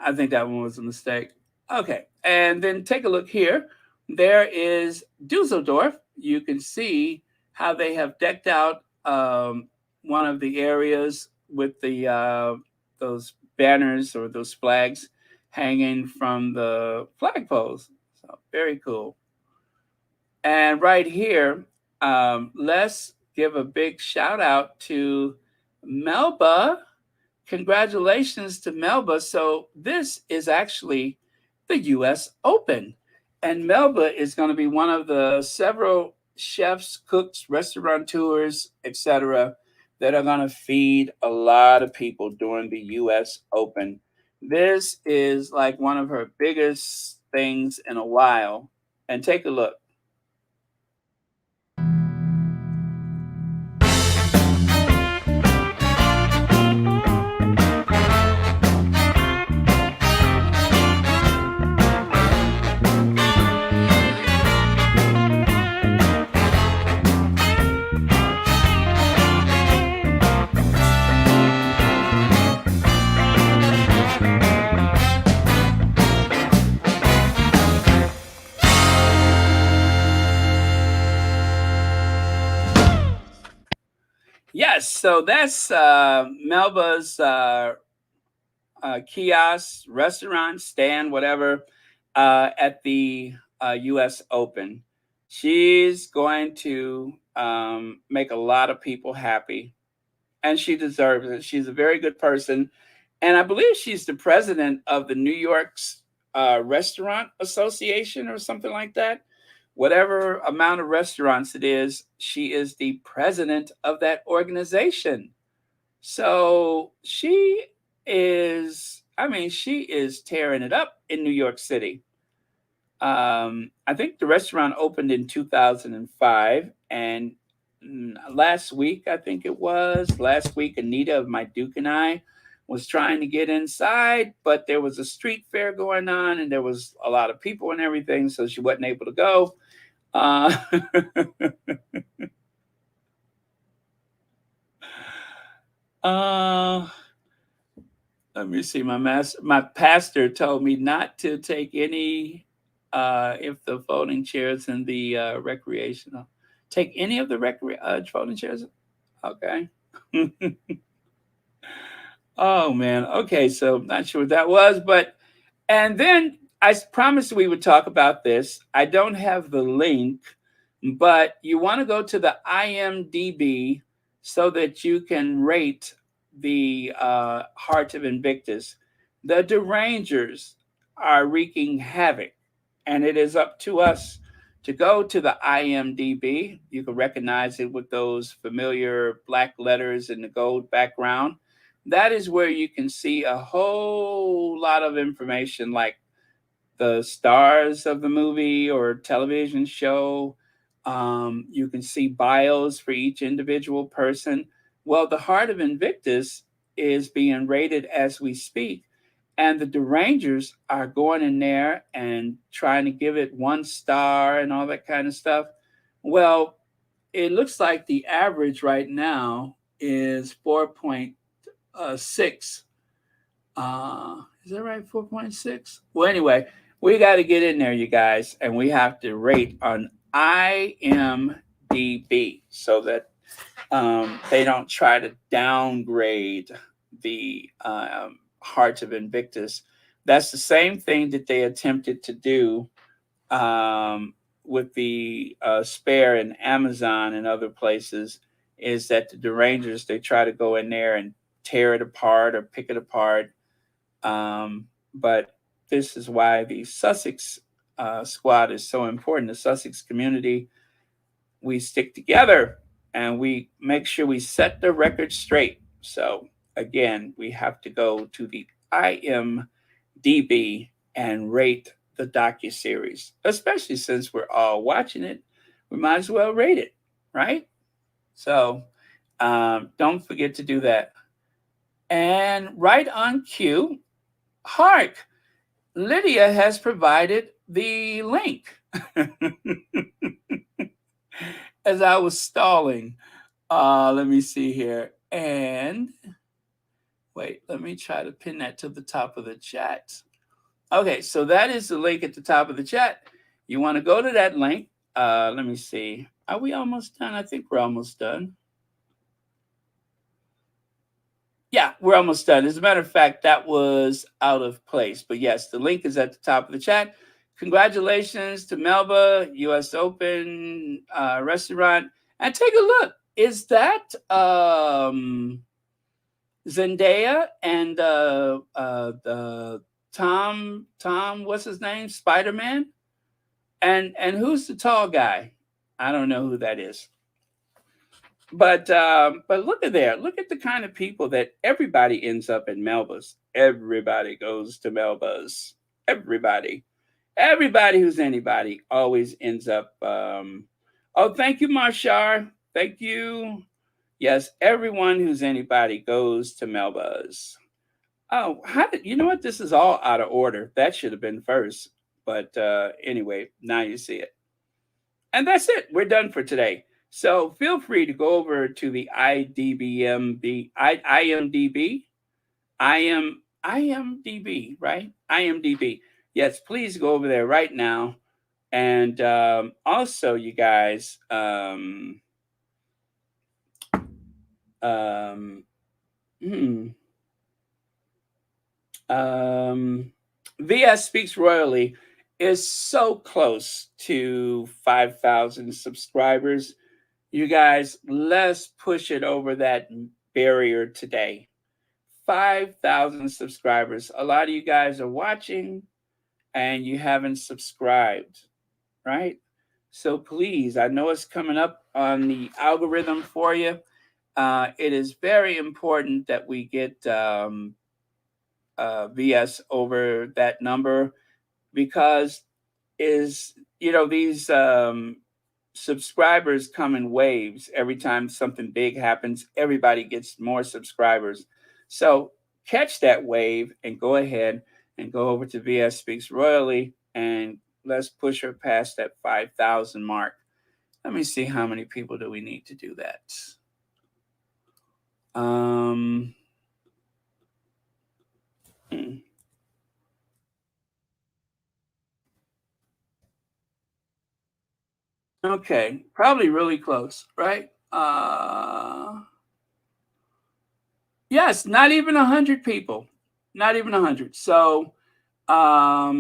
I think that one was a mistake. Okay, and then take a look here. There is Dusseldorf. You can see how they have decked out one of the areas with the those banners or those flags hanging from the flagpoles. So very cool. And right here, let's give a big shout out to Melba. Congratulations to Melba. So this is actually the U.S. Open. And Melba is going to be one of the several chefs, cooks, restaurateurs, etc., that are going to feed a lot of people during the U.S. Open. This is like one of her biggest things in a while. And take a look. Yes, so that's Melba's kiosk, restaurant, stand, whatever, at the U.S. Open. She's going to make a lot of people happy, and she deserves it. She's a very good person, and I believe she's the president of the New York's Restaurant Association or something like that. Whatever amount of restaurants it is, she is the president of that organization. So she is, I mean, she is tearing it up in New York City. I think the restaurant opened in 2005. And last week, Anita of My Duke and I was trying to get inside, but there was a street fair going on and there was a lot of people and everything. So she wasn't able to go. Let me see. My pastor told me not to take any if the folding chairs in the recreational. Take any of the folding chairs. Okay. Oh man. Okay, so not sure what that was, but and then I promised we would talk about this. I don't have the link, but you want to go to the IMDb so that you can rate the Heart of Invictus. The Derangers are wreaking havoc, and it is up to us to go to the IMDb. You can recognize it with those familiar black letters and the gold background. That is where you can see a whole lot of information, like the stars of the movie or television show. You can see bios for each individual person. Well, the Heart of Invictus is being rated as we speak, and the Derangers are going in there and trying to give it 1 star and all that kind of stuff. Well, it looks like the average right now is 4.6. Is that right? 4.6? Well, anyway, we got to get in there, you guys, and we have to rate on IMDb so that they don't try to downgrade the Heart of Invictus. That's the same thing that they attempted to do with the Spare in Amazon and other places, is that the Derangers, they try to go in there and tear it apart or pick it apart. But this is why the Sussex squad is so important. The Sussex community, we stick together and we make sure we set the record straight. So again, we have to go to the IMDb and rate the docuseries, especially since we're all watching it. We might as well rate it, right? So don't forget to do that. And right on cue, hark, Lydia has provided the link. As I was stalling, let me see here. And wait, let me try to pin that to the top of the chat. Okay, so that is the link at the top of the chat. You want to go to that link. Let me see. Are we almost done? I think we're almost done. Yeah, we're almost done. As a matter of fact, that was out of place. But yes, the link is at the top of the chat. Congratulations to Melba, US Open restaurant. And take a look. Is that Zendaya and the Tom, what's his name? Spider-Man? And who's the tall guy? I don't know who that is. But look at there. Look at the kind of people that everybody ends up in Melba's. Everybody goes to Melba's. Everybody who's anybody always ends up. Oh, thank you, Marshar. Thank you. Yes, everyone who's anybody goes to Melba's. Oh, you know what? This is all out of order. That should have been first. But anyway, now you see it. And that's it. We're done for today. So feel free to go over to the IMDb, right? IMDb. Yes, please go over there right now. And also, you guys, VS Speaks Royally is so close to 5,000 subscribers. You guys, let's push it over that barrier today. 5,000 subscribers. A lot of you guys are watching and you haven't subscribed, right? So please, I know it's coming up on the algorithm for you. It is very important that we get VS over that number, because these subscribers come in waves. Every time something big happens, everybody gets more subscribers. So catch that wave and go ahead and go over to VS Speaks Royally and let's push her past that 5,000 mark. Let me see, how many people do we need to do that? Okay, probably really close, right? Yes, not even 100 people. Not even 100. So, let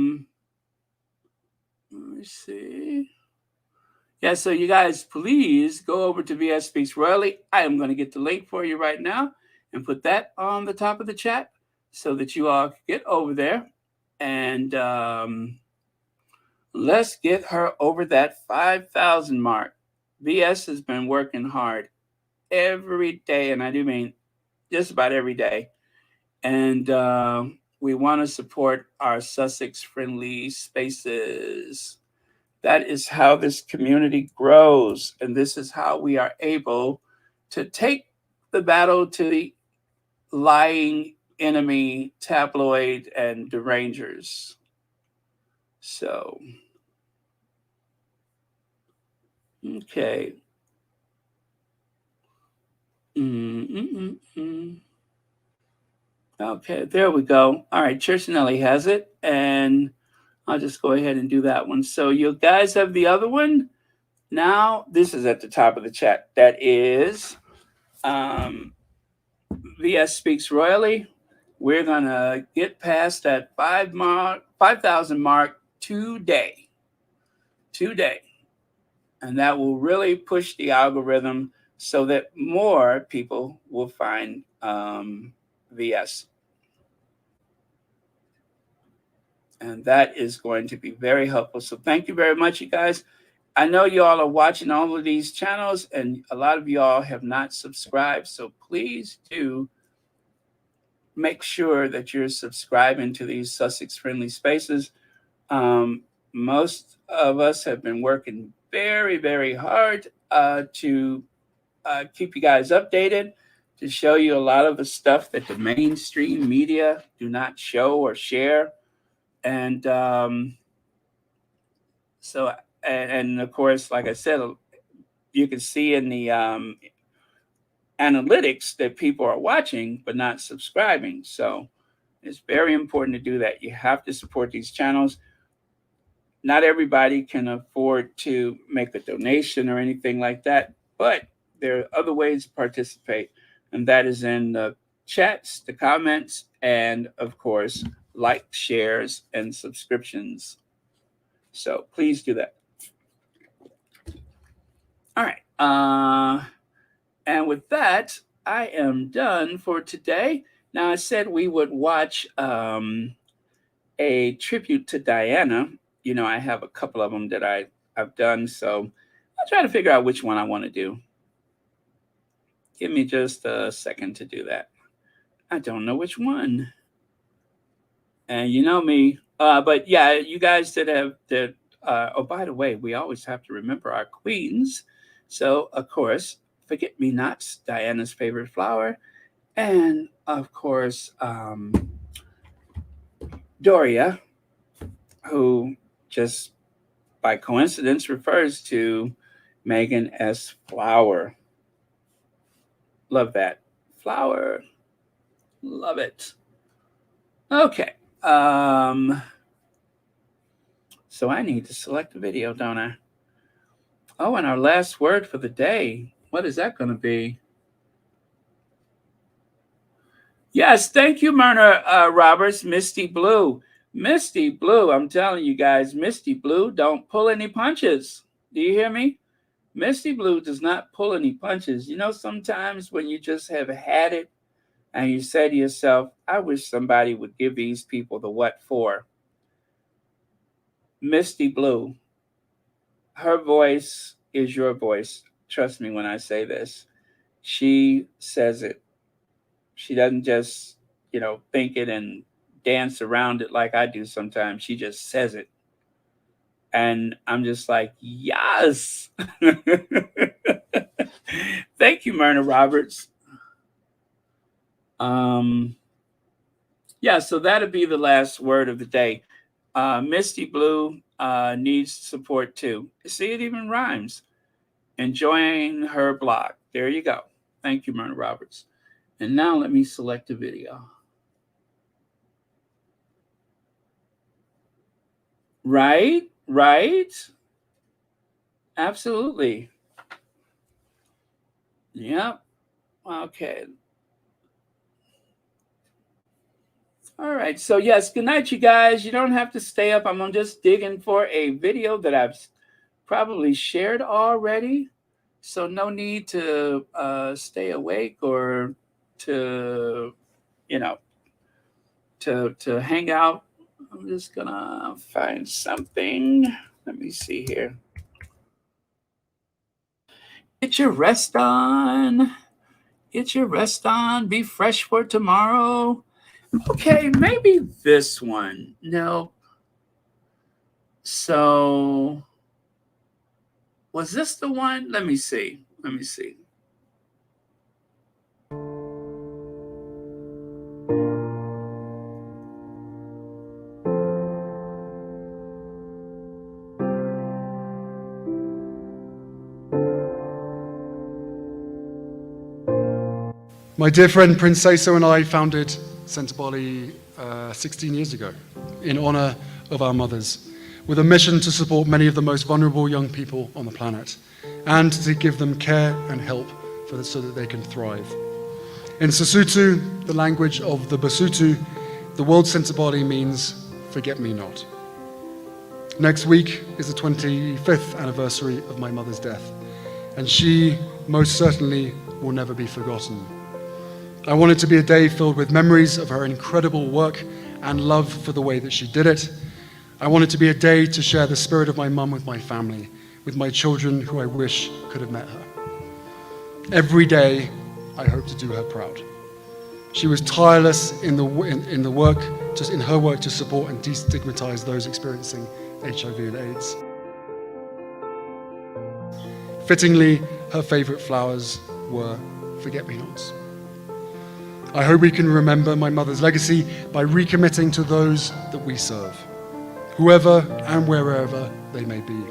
me see. Yeah, so you guys, please go over to VS Speaks Royally. I am going to get the link for you right now and put that on the top of the chat so that you all can get over there and Let's get her over that 5,000 mark. VS has been working hard every day, and I do mean just about every day. And we want to support our Sussex friendly spaces. That is how this community grows. And this is how we are able to take the battle to the lying enemy, tabloid, and derangers. So, okay. Mm-mm-mm-mm. Okay, there we go. All right, Churchinelli has it, and I'll just go ahead and do that one. So you guys have the other one. Now, this is at the top of the chat. That is VS Speaks Royally. We're going to get past that 5,000 mark today. Today. And that will really push the algorithm so that more people will find VS. And that is going to be very helpful. So thank you very much, you guys. I know you all are watching all of these channels, and a lot of you all have not subscribed. So please do make sure that you're subscribing to these Sussex friendly spaces. Most of us have been working very, very hard to keep you guys updated, to show you a lot of the stuff that the mainstream media do not show or share. And and of course, like I said, you can see in the analytics that people are watching but not subscribing. So it's very important to do that. You have to support these channels. Not everybody can afford to make a donation or anything like that, but there are other ways to participate, and that is in the chats, the comments, and of course, like, shares, and subscriptions. So please do that. All right. And with that, I am done for today. Now, I said we would watch a tribute to Diana. You know, I have a couple of them that I've done, so I'll try to figure out which one I want to do. Give me just a second to do that. I don't know which one. And you know me. But yeah, you guys oh, by the way, we always have to remember our queens. So, of course, forget-me-nots, Diana's favorite flower. And, of course, Doria, who just by coincidence refers to Megan S. Flower. Love that. Flower. Love it. Okay. So I need to select a video, don't I? Oh, and our last word for the day. What is that going to be? Yes, thank you, Myrna Roberts. Misty Blue. Misty Blue, I'm telling you guys, Misty Blue don't pull any punches. Do you hear me? Misty Blue does not pull any punches. You know, sometimes when you just have had it and you say to yourself, I wish somebody would give these people the what for. Misty Blue, her voice is your voice. Trust me when I say this. She says it. She doesn't just, think it and dance around it like I do sometimes. She just says it. And I'm just like, yes. Thank you, Myrna Roberts. Yeah, so that'll be the last word of the day. Misty Blue needs support too. See, it even rhymes. Enjoying her blog. There you go. Thank you, Myrna Roberts. And now let me select a video. Right? Absolutely. Yep. Okay. All right. So yes, good night, you guys. You don't have to stay up. I'm just digging for a video that I've probably shared already. So no need to stay awake or to, to hang out I'm just gonna find something. Let me see here. Get your rest on. Get your rest on. Be fresh for tomorrow. Okay, maybe this one. No. So, was this the one? Let me see. Let me see. My dear friend Prince Seso and I founded Centre Bali 16 years ago in honour of our mothers, with a mission to support many of the most vulnerable young people on the planet and to give them care and help so that they can thrive. In Sesotho, the language of the Basotho, the word Centre Bali means forget me not. Next week is the 25th anniversary of my mother's death, and she most certainly will never be forgotten. I want it to be a day filled with memories of her incredible work and love for the way that she did it. I want it to be a day to share the spirit of my mum with my family, with my children who I wish could have met her. Every day, I hope to do her proud. She was tireless in her work to support and destigmatize those experiencing HIV and AIDS. Fittingly, her favorite flowers were forget-me-nots. I hope we can remember my mother's legacy by recommitting to those that we serve, whoever and wherever they may be.